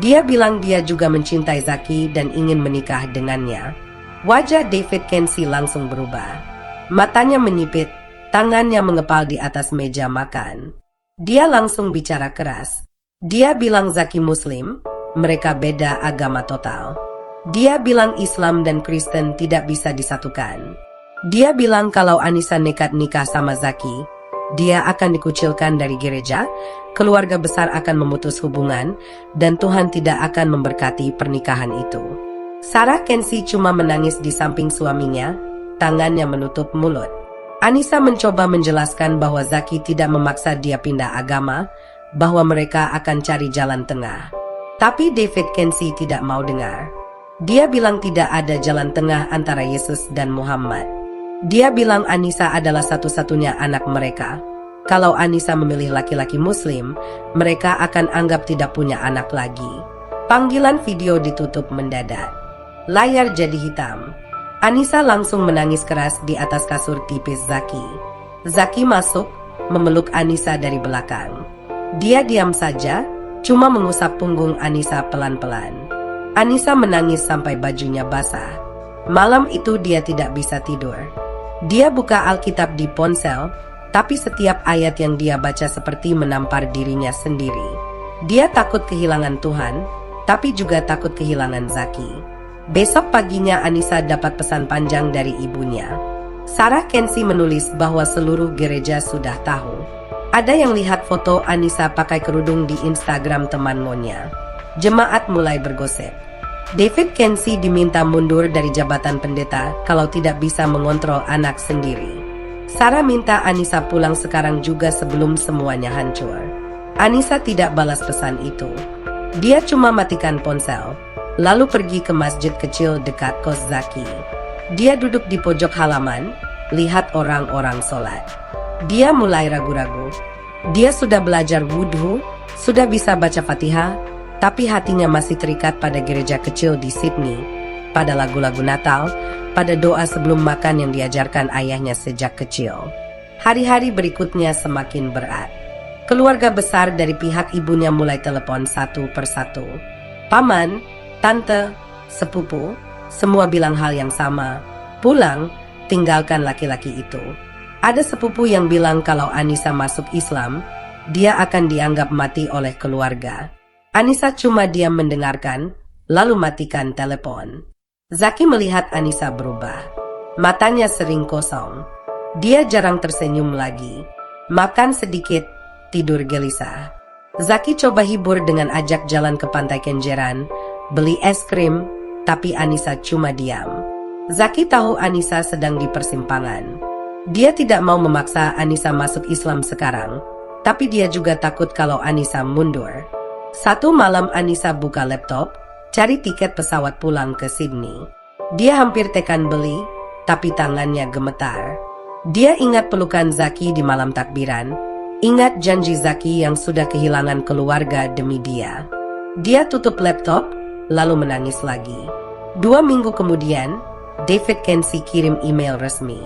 Dia bilang dia juga mencintai Zaki dan ingin menikah dengannya. Wajah David Kensi langsung berubah. Matanya menyipit, tangannya mengepal di atas meja makan. Dia langsung bicara keras. Dia bilang Zaki Muslim, mereka beda agama total. Dia bilang Islam dan Kristen tidak bisa disatukan. Dia bilang kalau Anissa nekat nikah sama Zaki, dia akan dikucilkan dari gereja, keluarga besar akan memutus hubungan, dan Tuhan tidak akan memberkati pernikahan itu. Sarah Kensi cuma menangis di samping suaminya, tangannya menutup mulut. Anissa mencoba menjelaskan bahwa Zaki tidak memaksa dia pindah agama, bahwa mereka akan cari jalan tengah. Tapi David Kensi tidak mau dengar. Dia bilang tidak ada jalan tengah antara Yesus dan Muhammad. Dia bilang Anissa adalah satu-satunya anak mereka. Kalau Anissa memilih laki-laki Muslim, mereka akan anggap tidak punya anak lagi. Panggilan video ditutup mendadak. Layar jadi hitam. Anissa langsung menangis keras di atas kasur tipis Zaki. Zaki masuk, memeluk Anissa dari belakang. Dia diam saja, cuma mengusap punggung Anissa pelan-pelan. Anissa menangis sampai bajunya basah. Malam itu dia tidak bisa tidur. Dia buka Alkitab di ponsel, tapi setiap ayat yang dia baca seperti menampar dirinya sendiri. Dia takut kehilangan Tuhan, tapi juga takut kehilangan Zaki. Besok paginya Anissa dapat pesan panjang dari ibunya. Sarah Kensi menulis bahwa seluruh gereja sudah tahu. Ada yang lihat foto Anissa pakai kerudung di Instagram teman Monya. Jemaat mulai bergosip. David Kensi diminta mundur dari jabatan pendeta kalau tidak bisa mengontrol anak sendiri. Sarah minta Anissa pulang sekarang juga sebelum semuanya hancur. Anissa tidak balas pesan itu. Dia cuma matikan ponsel, lalu pergi ke masjid kecil dekat kos Zaki. Dia duduk di pojok halaman, lihat orang-orang sholat. Dia mulai ragu-ragu. Dia sudah belajar wudhu, sudah bisa baca Fatihah, tapi hatinya masih terikat pada gereja kecil di Sydney, pada lagu-lagu Natal, pada doa sebelum makan yang diajarkan ayahnya sejak kecil. Hari-hari berikutnya semakin berat. Keluarga besar dari pihak ibunya mulai telepon satu persatu. Paman, tante, sepupu, semua bilang hal yang sama. Pulang, tinggalkan laki-laki itu. Ada sepupu yang bilang kalau Anissa masuk Islam, dia akan dianggap mati oleh keluarga. Anissa cuma diam mendengarkan, lalu matikan telepon. Zaki melihat Anissa berubah. Matanya sering kosong. Dia jarang tersenyum lagi. Makan sedikit, tidur gelisah. Zaki coba hibur dengan ajak jalan ke pantai Kenjeran, beli es krim, tapi Anissa cuma diam. Zaki tahu Anissa sedang di persimpangan. Dia tidak mau memaksa Anissa masuk Islam sekarang, tapi dia juga takut kalau Anissa mundur. Satu malam Anissa buka laptop, cari tiket pesawat pulang ke Sydney. Dia hampir tekan beli, tapi tangannya gemetar. Dia ingat pelukan Zaki di malam takbiran, ingat janji Zaki yang sudah kehilangan keluarga demi dia. Dia tutup laptop, lalu menangis lagi. 2 minggu kemudian, David Kensi kirim email resmi.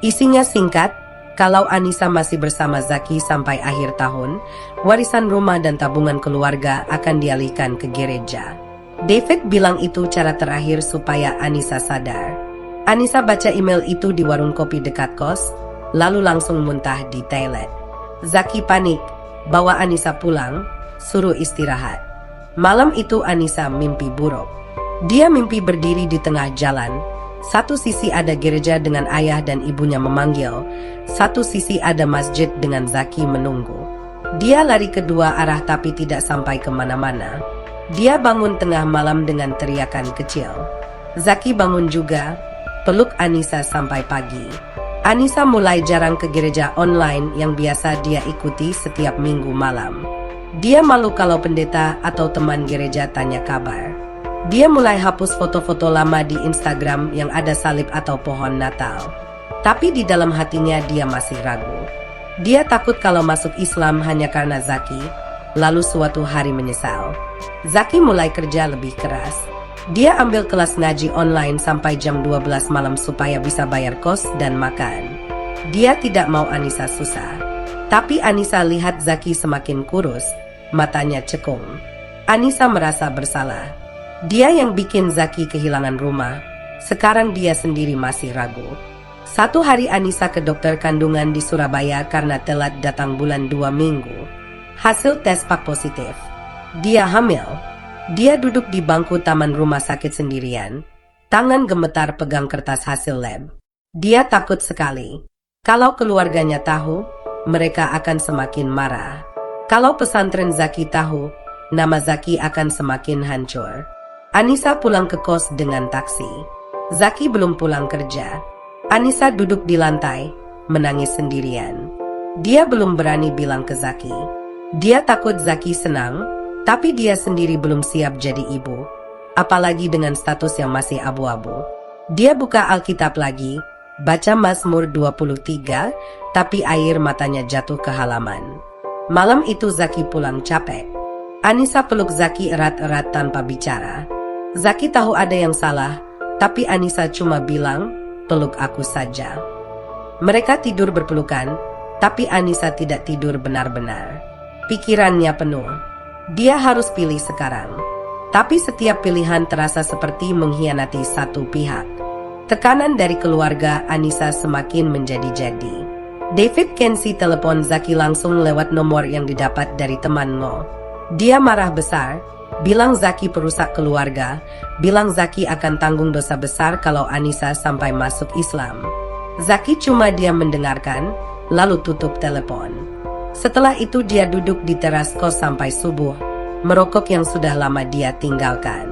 Isinya singkat, kalau Anissa masih bersama Zaki sampai akhir tahun, warisan rumah dan tabungan keluarga akan dialihkan ke gereja. David bilang itu cara terakhir supaya Anissa sadar. Anissa baca email itu di warung kopi dekat kos, lalu langsung muntah di toilet. Zaki panik, bawa Anissa pulang, suruh istirahat. Malam itu Anissa mimpi buruk. Dia mimpi berdiri di tengah jalan. Satu sisi ada gereja dengan ayah dan ibunya memanggil, satu sisi ada masjid dengan Zaki menunggu. Dia lari kedua arah tapi tidak sampai kemana-mana. Dia bangun tengah malam dengan teriakan kecil. Zaki bangun juga, peluk Anissa sampai pagi. Anissa mulai jarang ke gereja online yang biasa dia ikuti setiap minggu malam. Dia malu kalau pendeta atau teman gereja tanya kabar. Dia mulai hapus foto-foto lama di Instagram yang ada salib atau pohon Natal. Tapi di dalam hatinya dia masih ragu. Dia takut kalau masuk Islam hanya karena Zaki, lalu suatu hari menyesal. Zaki mulai kerja lebih keras. Dia ambil kelas ngaji online sampai jam 12 malam supaya bisa bayar kos dan makan. Dia tidak mau Anissa susah. Tapi Anissa lihat Zaki semakin kurus, matanya cekung. Anissa merasa bersalah. Dia yang bikin Zaki kehilangan rumah, sekarang dia sendiri masih ragu. Satu hari Anissa ke dokter kandungan di Surabaya karena telat datang bulan 2 minggu. Hasil tes pak positif. Dia hamil. Dia duduk di bangku taman rumah sakit sendirian. Tangan gemetar pegang kertas hasil lab. Dia takut sekali. Kalau keluarganya tahu, mereka akan semakin marah. Kalau pesantren Zaki tahu, nama Zaki akan semakin hancur. Anissa pulang ke kos dengan taksi. Zaki belum pulang kerja. Anissa duduk di lantai, menangis sendirian. Dia belum berani bilang ke Zaki. Dia takut Zaki senang, tapi dia sendiri belum siap jadi ibu. Apalagi dengan status yang masih abu-abu. Dia buka Alkitab lagi, baca Mazmur 23, tapi air matanya jatuh ke halaman. Malam itu Zaki pulang capek. Anissa peluk Zaki erat-erat tanpa bicara. Zaki tahu ada yang salah, tapi Anissa cuma bilang, peluk aku saja. Mereka tidur berpelukan, tapi Anissa tidak tidur benar-benar. Pikirannya penuh. Dia harus pilih sekarang. Tapi setiap pilihan terasa seperti mengkhianati satu pihak. Tekanan dari keluarga Anissa semakin menjadi-jadi. David Kensi telepon Zaki langsung lewat nomor yang didapat dari teman Ngo. Dia marah besar. Bilang Zaki perusak keluarga, bilang Zaki akan tanggung dosa besar kalau Anissa sampai masuk Islam. Zaki cuma diam mendengarkan, lalu tutup telepon. Setelah itu dia duduk di teras kos sampai subuh, merokok yang sudah lama dia tinggalkan.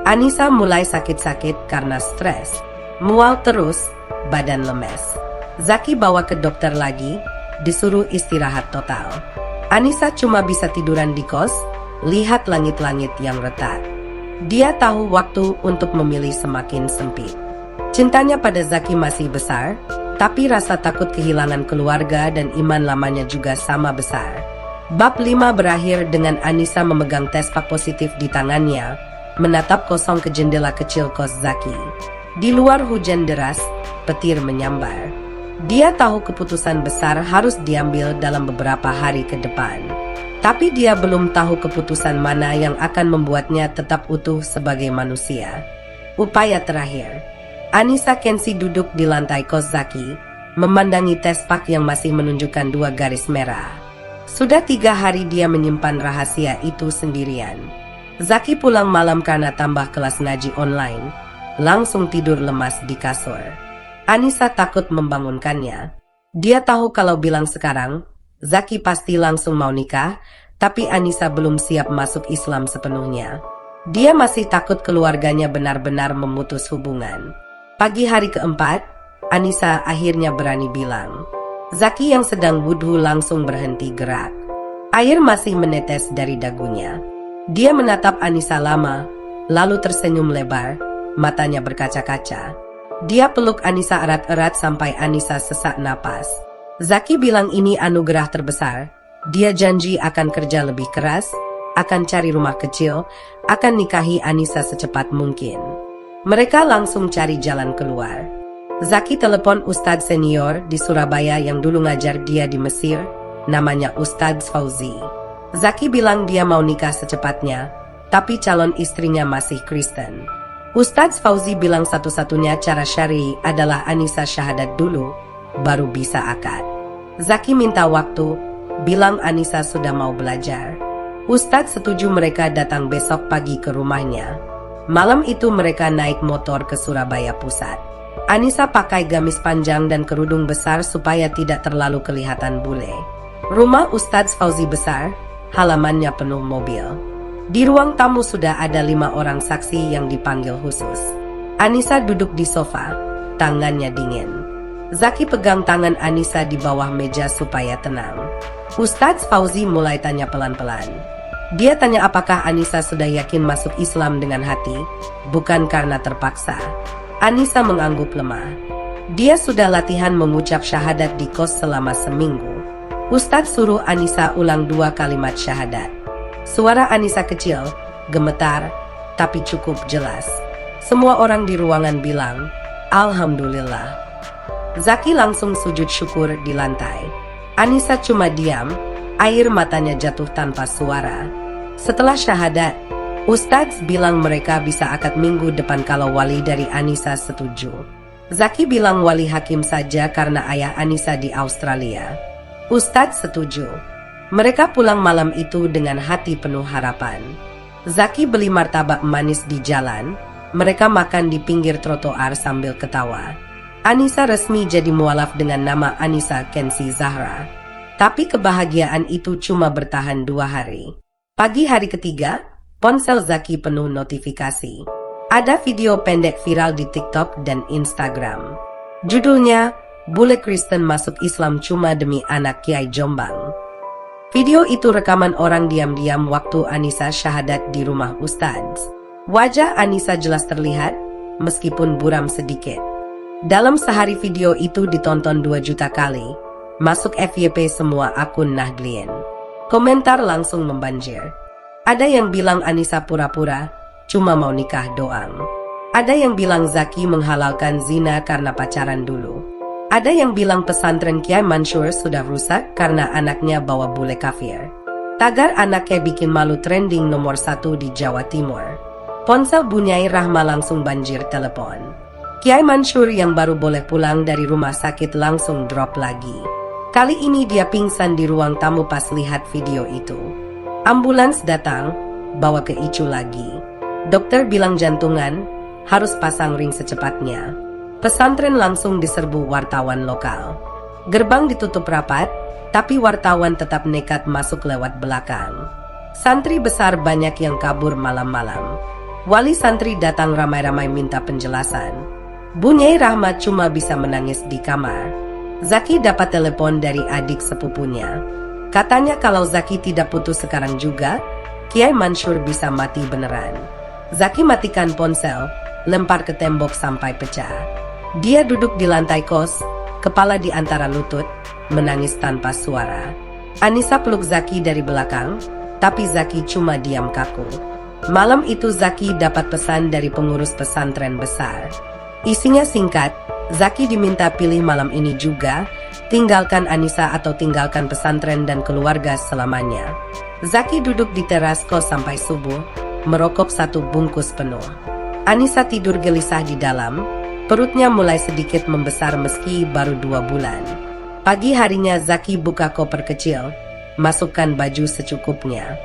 Anissa mulai sakit-sakit karena stres, mual terus, badan lemes. Zaki bawa ke dokter lagi, disuruh istirahat total. Anissa cuma bisa tiduran di kos, lihat langit-langit yang retak. Dia tahu waktu untuk memilih semakin sempit. Cintanya pada Zaki masih besar, tapi rasa takut kehilangan keluarga dan iman lamanya juga sama besar. Bab 5 berakhir dengan Anissa memegang tespak positif di tangannya, menatap kosong ke jendela kecil kos Zaki. Di luar hujan deras, petir menyambar. Dia tahu keputusan besar harus diambil dalam beberapa hari ke depan. Tapi dia belum tahu keputusan mana yang akan membuatnya tetap utuh sebagai manusia. Upaya terakhir. Anissa Kensi duduk di lantai kos Zaki, memandangi tespak yang masih menunjukkan 2 garis merah. Sudah 3 hari dia menyimpan rahasia itu sendirian. Zaki pulang malam karena tambah kelas ngaji online, langsung tidur lemas di kasur. Anissa takut membangunkannya. Dia tahu kalau bilang sekarang, Zaki pasti langsung mau nikah, tapi Anissa belum siap masuk Islam sepenuhnya. Dia masih takut keluarganya benar-benar memutus hubungan. Pagi hari keempat, Anissa akhirnya berani bilang. Zaki yang sedang wudhu langsung berhenti gerak. Air masih menetes dari dagunya. Dia menatap Anissa lama, lalu tersenyum lebar, matanya berkaca-kaca. Dia peluk Anissa erat-erat sampai Anissa sesak napas. Zaki bilang ini anugerah terbesar. Dia janji akan kerja lebih keras, akan cari rumah kecil, akan nikahi Anissa secepat mungkin. Mereka langsung cari jalan keluar. Zaki telepon Ustadz senior di Surabaya yang dulu ngajar dia di Mesir, namanya Ustadz Fauzi. Zaki bilang dia mau nikah secepatnya, tapi calon istrinya masih Kristen. Ustadz Fauzi bilang satu-satunya cara syar'i adalah Anissa syahadat dulu, baru bisa akad. Zaki minta waktu, bilang Anissa sudah mau belajar. Ustadz setuju mereka datang besok pagi ke rumahnya. Malam itu mereka naik motor ke Surabaya Pusat. Anissa pakai gamis panjang dan kerudung besar supaya tidak terlalu kelihatan bule. Rumah Ustadz Fauzi besar, halamannya penuh mobil. Di ruang tamu sudah ada 5 orang saksi yang dipanggil khusus. Anissa duduk di sofa, tangannya dingin. Zaki pegang tangan Anissa di bawah meja supaya tenang. Ustadz Fauzi mulai tanya pelan-pelan. Dia tanya apakah Anissa sudah yakin masuk Islam dengan hati, bukan karena terpaksa. Anissa mengangguk lemah. Dia sudah latihan mengucap syahadat di kos selama seminggu. Ustadz suruh Anissa ulang 2 kalimat syahadat. Suara Anissa kecil, gemetar, tapi cukup jelas. Semua orang di ruangan bilang, Alhamdulillah. Zaki langsung sujud syukur di lantai. Anissa cuma diam, air matanya jatuh tanpa suara. Setelah syahadat, Ustadz bilang mereka bisa akad minggu depan kalau wali dari Anissa setuju. Zaki bilang wali hakim saja karena ayah Anissa di Australia. Ustadz setuju. Mereka pulang malam itu dengan hati penuh harapan. Zaki beli martabak manis di jalan, mereka makan di pinggir trotoar sambil ketawa. Anissa resmi jadi mualaf dengan nama Anissa Kensi Zahra. Tapi kebahagiaan itu cuma bertahan 2 hari. Pagi hari ketiga, ponsel Zaki penuh notifikasi. Ada video pendek viral di TikTok dan Instagram. Judulnya, Bule Kristen masuk Islam cuma demi anak Kiai Jombang. Video itu rekaman orang diam-diam waktu Anissa syahadat di rumah Ustadz. Wajah Anissa jelas terlihat, meskipun buram sedikit. Dalam sehari video itu ditonton 2 juta kali. Masuk FYP semua akun Nahdlien. Komentar langsung membanjir. Ada yang bilang Anissa pura-pura, cuma mau nikah doang. Ada yang bilang Zaki menghalalkan zina karena pacaran dulu. Ada yang bilang pesantren Kiai Mansur sudah rusak karena anaknya bawa bule kafir. Tagar anaknya bikin malu trending nomor 1 di Jawa Timur. Ponsel Bunyai Rahma langsung banjir telepon. Kiai Mansur yang baru boleh pulang dari rumah sakit langsung drop lagi. Kali ini dia pingsan di ruang tamu pas lihat video itu. Ambulans datang, bawa ke ICU lagi. Dokter bilang jantungan, harus pasang ring secepatnya. Pesantren langsung diserbu wartawan lokal. Gerbang ditutup rapat, Tapi wartawan tetap nekat masuk lewat belakang. Santri besar banyak yang kabur malam-malam. Wali santri datang ramai-ramai minta penjelasan. Bunyai Rahmat cuma bisa menangis di kamar. Zaki dapat telepon dari adik sepupunya. Katanya kalau Zaki tidak putus sekarang juga, Kiai Mansur bisa mati beneran. Zaki matikan ponsel, lempar ke tembok sampai pecah. Dia duduk di lantai kos, kepala di antara lutut, menangis tanpa suara. Anissa peluk Zaki dari belakang, tapi Zaki cuma diam kaku. Malam itu Zaki dapat pesan dari pengurus pesantren besar. Isinya singkat, Zaki diminta pilih malam ini juga, tinggalkan Anissa atau tinggalkan pesantren dan keluarga selamanya. Zaki duduk di teras kos sampai subuh, merokok 1 bungkus penuh. Anissa tidur gelisah di dalam, perutnya mulai sedikit membesar meski baru 2 bulan. Pagi harinya Zaki buka koper kecil, masukkan baju secukupnya.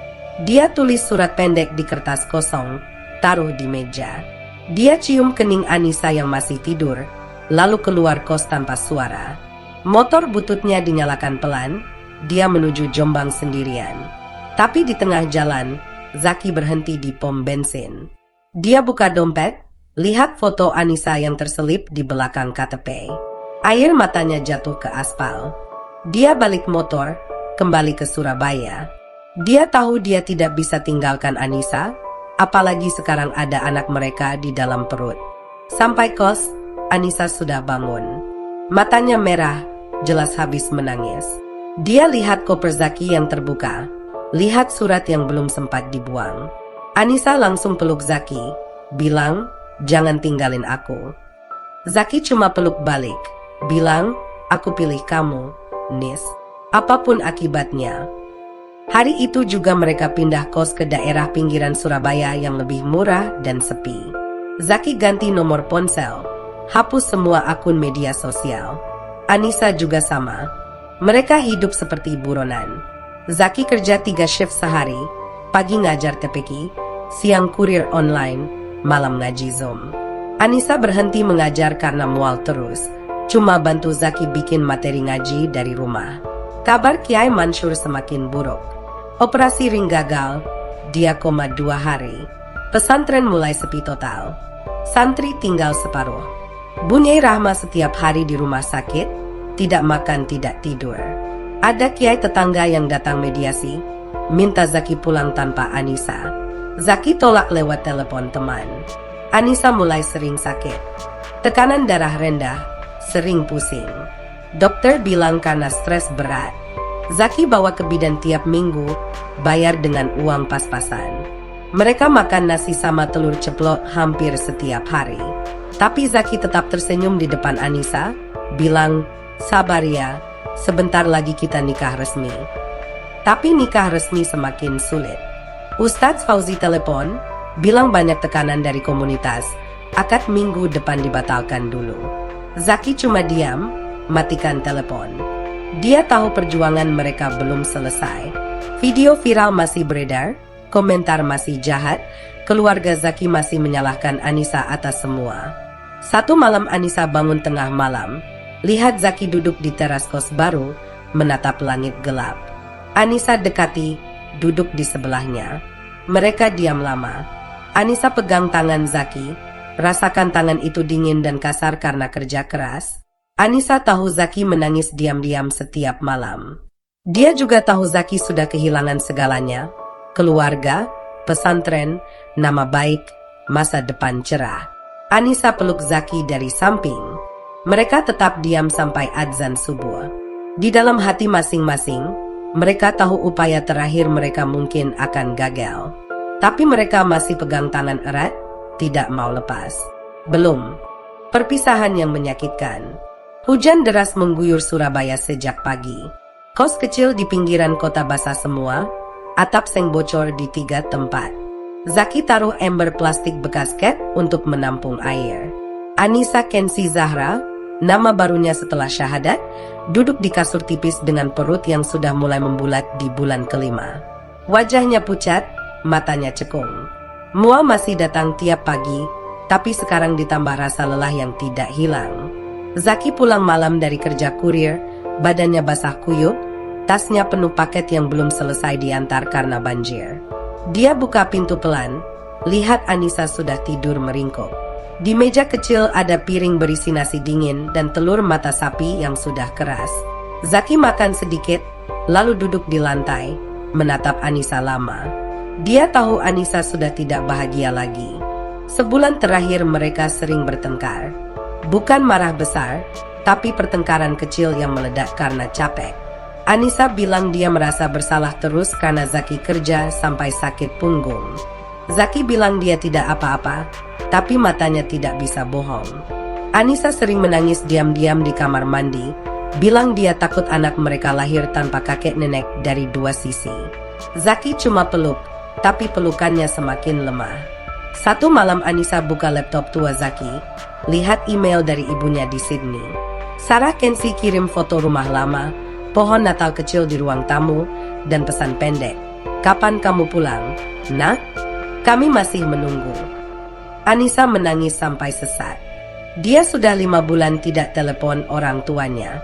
Dia tulis surat pendek di kertas kosong, taruh di meja. Dia cium kening Anissa yang masih tidur, lalu keluar kos tanpa suara. Motor bututnya dinyalakan pelan, dia menuju Jombang sendirian. Tapi di tengah jalan, Zaki berhenti di pom bensin. Dia buka dompet, lihat foto Anissa yang terselip di belakang KTP. Air matanya jatuh ke aspal. Dia balik motor, kembali ke Surabaya. Dia tahu dia tidak bisa tinggalkan Anissa, apalagi sekarang ada anak mereka di dalam perut. Sampai kos, Anissa sudah bangun. Matanya merah, jelas habis menangis. Dia lihat koper Zaki yang terbuka, lihat surat yang belum sempat dibuang. Anissa langsung peluk Zaki, bilang, "Jangan tinggalin aku." Zaki cuma peluk balik, bilang, "Aku pilih kamu, Nis. Apapun akibatnya." Hari itu juga mereka pindah kos ke daerah pinggiran Surabaya yang lebih murah dan sepi. Zaki ganti nomor ponsel, hapus semua akun media sosial. Anissa juga sama. Mereka hidup seperti buronan. Zaki kerja 3 shift sehari, pagi ngajar TPQ, siang kurir online, malam ngaji Zoom. Anissa berhenti mengajar karena mual terus, cuma bantu Zaki bikin materi ngaji dari rumah. Kabar Kiai Mansur semakin buruk. Operasi ring gagal, dia koma 2 hari. Pesantren mulai sepi total. Santri tinggal separuh. Bunyai Rahmat setiap hari di rumah sakit, tidak makan tidak tidur. Ada kiai tetangga yang datang mediasi, minta Zaki pulang tanpa Anissa. Zaki tolak lewat telepon teman. Anissa mulai sering sakit. Tekanan darah rendah, sering pusing. Dokter bilang karena stres berat. Zaki bawa ke bidan tiap minggu, bayar dengan uang pas-pasan. Mereka makan nasi sama telur ceplok hampir setiap hari. Tapi Zaki tetap tersenyum di depan Anissa, bilang, "Sabar ya, sebentar lagi kita nikah resmi." Tapi nikah resmi semakin sulit. Ustadz Fauzi telepon, bilang banyak tekanan dari komunitas, akad minggu depan dibatalkan dulu. Zaki cuma diam, matikan telepon. Dia tahu perjuangan mereka belum selesai. Video viral masih beredar, komentar masih jahat, keluarga Zaki masih menyalahkan Anissa atas semua. Satu malam Anissa bangun tengah malam, lihat Zaki duduk di teras kos baru, menatap langit gelap. Anissa dekati, duduk di sebelahnya. Mereka diam lama. Anissa pegang tangan Zaki, rasakan tangan itu dingin dan kasar karena kerja keras. Anissa tahu Zaki menangis diam-diam setiap malam. Dia juga tahu Zaki sudah kehilangan segalanya, keluarga, pesantren, nama baik, masa depan cerah. Anissa peluk Zaki dari samping. Mereka tetap diam sampai adzan subuh. Di dalam hati masing-masing, mereka tahu upaya terakhir mereka mungkin akan gagal. Tapi mereka masih pegang tangan erat, tidak mau lepas. Belum. Perpisahan yang menyakitkan. Hujan deras mengguyur Surabaya sejak pagi. Kos kecil di pinggiran kota basah semua, atap seng bocor di 3 tempat. Zaki taruh ember plastik bekas cat untuk menampung air. Anissa Kensi Zahra, nama barunya setelah syahadat, duduk di kasur tipis dengan perut yang sudah mulai membulat di bulan kelima. Wajahnya pucat, matanya cekung. Mual masih datang tiap pagi, tapi sekarang ditambah rasa lelah yang tidak hilang. Zaki pulang malam dari kerja kurir, badannya basah kuyup, tasnya penuh paket yang belum selesai diantar karena banjir. Dia buka pintu pelan, lihat Anissa sudah tidur meringkuk. Di meja kecil ada piring berisi nasi dingin dan telur mata sapi yang sudah keras. Zaki makan sedikit, lalu duduk di lantai, menatap Anissa lama. Dia tahu Anissa sudah tidak bahagia lagi. Sebulan terakhir mereka sering bertengkar. Bukan marah besar, tapi pertengkaran kecil yang meledak karena capek. Anissa bilang dia merasa bersalah terus karena Zaki kerja sampai sakit punggung. Zaki bilang dia tidak apa-apa, tapi matanya tidak bisa bohong. Anissa sering menangis diam-diam di kamar mandi, bilang dia takut anak mereka lahir tanpa kakek nenek dari dua sisi. Zaki cuma peluk, tapi pelukannya semakin lemah. Satu malam Anissa buka laptop tua Zaki, lihat email dari ibunya di Sydney. Sarah Kensi kirim foto rumah lama, pohon Natal kecil di ruang tamu, dan pesan pendek. Kapan kamu pulang, nak? Kami masih menunggu. Anissa menangis sampai sesak. Dia sudah 5 bulan tidak telepon orang tuanya.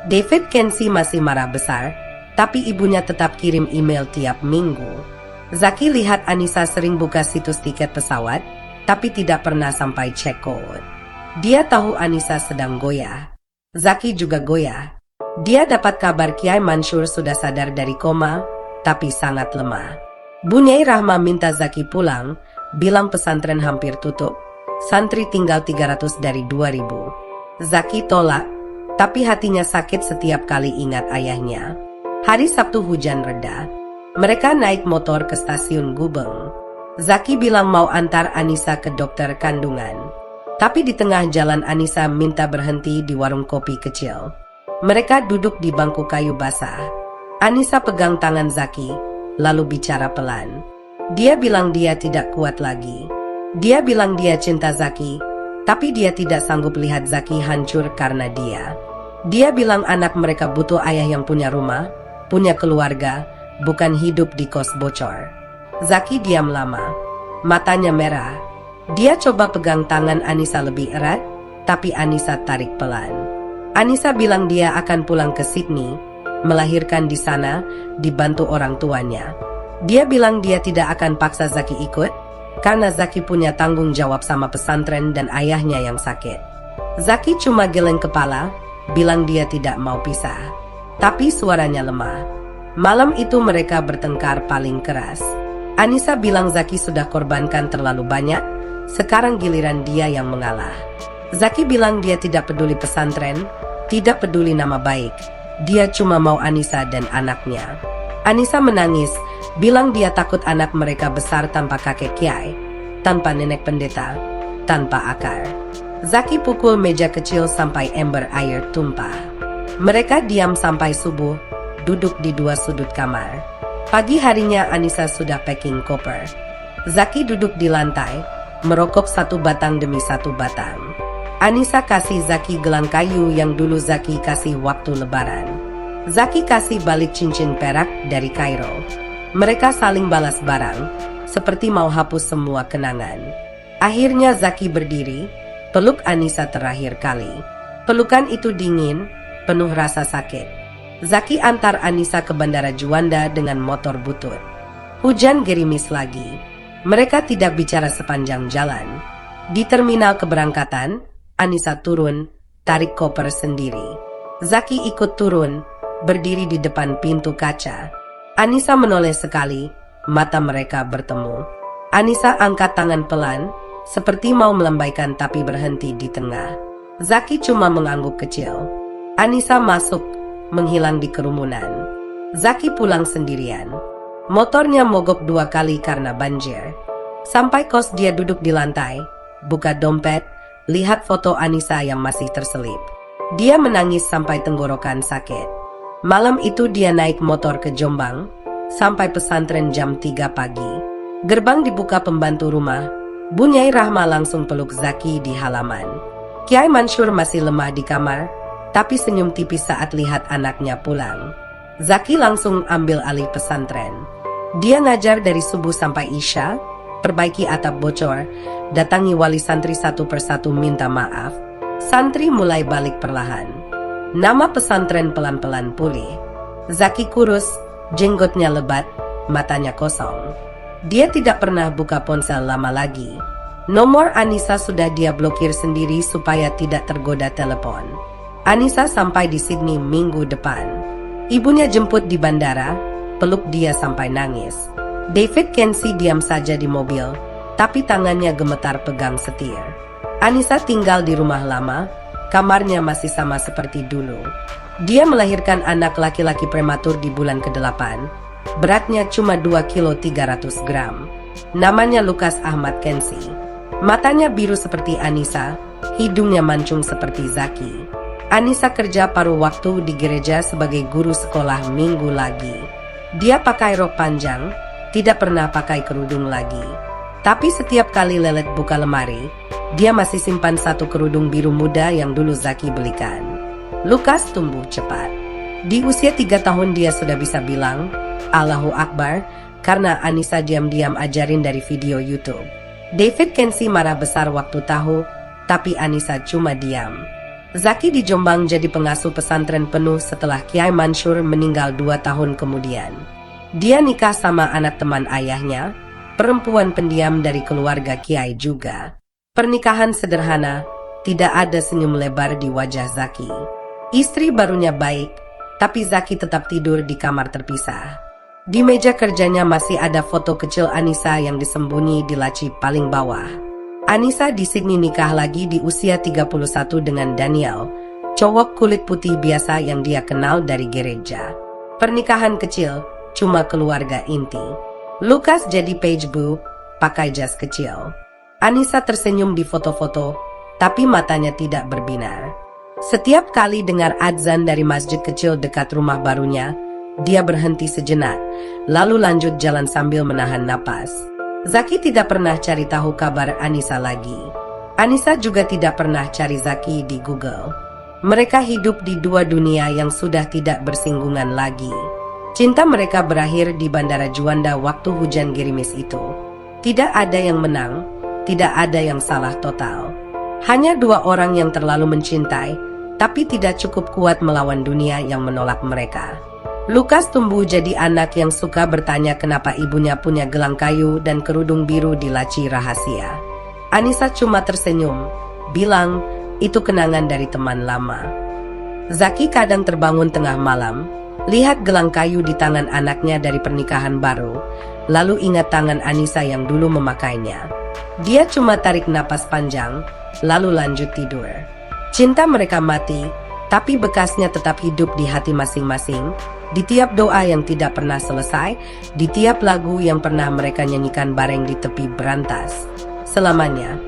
David Kensi masih marah besar, tapi ibunya tetap kirim email tiap minggu. Zaki lihat Anissa sering buka situs tiket pesawat, tapi tidak pernah sampai check out. Dia tahu Anissa sedang goyah. Zaki juga goyah. Dia dapat kabar Kiai Mansur sudah sadar dari koma, tapi sangat lemah. Bunyai Rahma minta Zaki pulang, bilang pesantren hampir tutup. Santri tinggal 300 dari 2000. Zaki tolak, tapi hatinya sakit setiap kali ingat ayahnya. Hari Sabtu hujan reda. Mereka naik motor ke stasiun Gubeng. Zaki bilang mau antar Anissa ke dokter kandungan. Tapi di tengah jalan Anissa minta berhenti di warung kopi kecil. Mereka duduk di bangku kayu basah. Anissa pegang tangan Zaki, lalu bicara pelan. Dia bilang dia tidak kuat lagi. Dia bilang dia cinta Zaki, tapi dia tidak sanggup lihat Zaki hancur karena dia. Dia bilang anak mereka butuh ayah yang punya rumah, punya keluarga, bukan hidup di kos bocor. Zaki diam lama. Matanya merah. Dia coba pegang tangan Anissa lebih erat, tapi Anissa tarik pelan. Anissa bilang dia akan pulang ke Sydney, melahirkan di sana, dibantu orang tuanya. Dia bilang dia tidak akan paksa Zaki ikut, karena Zaki punya tanggung jawab sama pesantren dan ayahnya yang sakit. Zaki cuma geleng kepala, bilang dia tidak mau pisah. Tapi suaranya lemah. Malam itu mereka bertengkar paling keras. Anissa bilang Zaki sudah korbankan terlalu banyak, sekarang giliran dia yang mengalah. Zaki bilang dia tidak peduli pesantren, tidak peduli nama baik. Dia cuma mau Anissa dan anaknya. Anissa menangis, bilang dia takut anak mereka besar tanpa kakek kiai, tanpa nenek pendeta, tanpa akar. Zaki pukul meja kecil sampai ember air tumpah. Mereka diam sampai subuh, duduk di dua sudut kamar. Pagi harinya Anissa sudah packing koper. Zaki duduk di lantai, merokok satu batang demi satu batang. Anissa kasih Zaki gelang kayu yang dulu Zaki kasih waktu lebaran. Zaki kasih balik cincin perak dari Kairo. Mereka saling balas barang, seperti mau hapus semua kenangan. Akhirnya Zaki berdiri, peluk Anissa terakhir kali. Pelukan itu dingin, penuh rasa sakit. Zaki antar Anissa ke Bandara Juanda dengan motor butut. Hujan gerimis lagi. Mereka tidak bicara sepanjang jalan. Di terminal keberangkatan, Anissa turun, tarik koper sendiri. Zaki ikut turun, berdiri di depan pintu kaca. Anissa menoleh sekali, mata mereka bertemu. Anissa angkat tangan pelan, seperti mau melambaikan tapi berhenti di tengah. Zaki cuma mengangguk kecil. Anissa masuk, menghilang di kerumunan. Zaki pulang sendirian. Motornya mogok 2 kali karena banjir. Sampai kos dia duduk di lantai, buka dompet, lihat foto Anissa yang masih terselip. Dia menangis sampai tenggorokan sakit. Malam itu dia naik motor ke Jombang, sampai pesantren jam 3 pagi. Gerbang dibuka pembantu rumah. Bunyai Rahma langsung peluk Zaki di halaman. Kiai Mansur masih lemah di kamar, tapi senyum tipis saat lihat anaknya pulang. Zaki langsung ambil alih pesantren. Dia ngajar dari subuh sampai isya, perbaiki atap bocor, datangi wali santri satu persatu minta maaf. Santri mulai balik perlahan. Nama pesantren pelan-pelan pulih. Zaki kurus, jenggotnya lebat, matanya kosong. Dia tidak pernah buka ponsel lama lagi. Nomor Anissa sudah dia blokir sendiri supaya tidak tergoda telepon. Anissa sampai di Sydney minggu depan. Ibunya jemput di bandara, peluk dia sampai nangis. David Kensi diam saja di mobil, tapi tangannya gemetar pegang setir. Anissa tinggal di rumah lama, kamarnya masih sama seperti dulu. Dia melahirkan anak laki-laki prematur di bulan ke-8. Beratnya cuma 2 kilo 300 gram. Namanya Lukas Ahmad Kensi. Matanya biru seperti Anissa, hidungnya mancung seperti Zaki. Anissa kerja paruh waktu di gereja sebagai guru sekolah minggu lagi. Dia pakai rok panjang, tidak pernah pakai kerudung lagi. Tapi setiap kali Lelet buka lemari, dia masih simpan satu kerudung biru muda yang dulu Zaki belikan. Lukas tumbuh cepat. Di usia 3 tahun dia sudah bisa bilang, Allahu Akbar, karena Anissa diam-diam ajarin dari video YouTube. David Kensi marah besar waktu tahu, tapi Anissa cuma diam. Zaki di Jombang jadi pengasuh pesantren penuh setelah Kiai Mansur meninggal 2 tahun kemudian. Dia nikah sama anak teman ayahnya, perempuan pendiam dari keluarga Kiai juga. Pernikahan sederhana, tidak ada senyum lebar di wajah Zaki. Istri barunya baik, tapi Zaki tetap tidur di kamar terpisah. Di meja kerjanya masih ada foto kecil Anissa yang disembunyi di laci paling bawah. Anissa di Sydney nikah lagi di usia 31 dengan Daniel, cowok kulit putih biasa yang dia kenal dari gereja. Pernikahan kecil, cuma keluarga inti. Lukas jadi page boo, pakai jas kecil. Anissa tersenyum di foto-foto, tapi matanya tidak berbinar. Setiap kali dengar adzan dari masjid kecil dekat rumah barunya, dia berhenti sejenak, lalu lanjut jalan sambil menahan napas. Zaki tidak pernah cari tahu kabar Anissa lagi. Anissa juga tidak pernah cari Zaki di Google. Mereka hidup di dua dunia yang sudah tidak bersinggungan lagi. Cinta mereka berakhir di Bandara Juanda waktu hujan gerimis itu. Tidak ada yang menang, tidak ada yang salah total. Hanya dua orang yang terlalu mencintai, tapi tidak cukup kuat melawan dunia yang menolak mereka. Lukas tumbuh jadi anak yang suka bertanya kenapa ibunya punya gelang kayu dan kerudung biru di laci rahasia. Anissa cuma tersenyum, bilang, itu kenangan dari teman lama. Zaki kadang terbangun tengah malam, lihat gelang kayu di tangan anaknya dari pernikahan baru, lalu ingat tangan Anissa yang dulu memakainya. Dia cuma tarik napas panjang, lalu lanjut tidur. Cinta mereka mati, tapi bekasnya tetap hidup di hati masing-masing, di tiap doa yang tidak pernah selesai, di tiap lagu yang pernah mereka nyanyikan bareng di tepi berantas. Selamanya.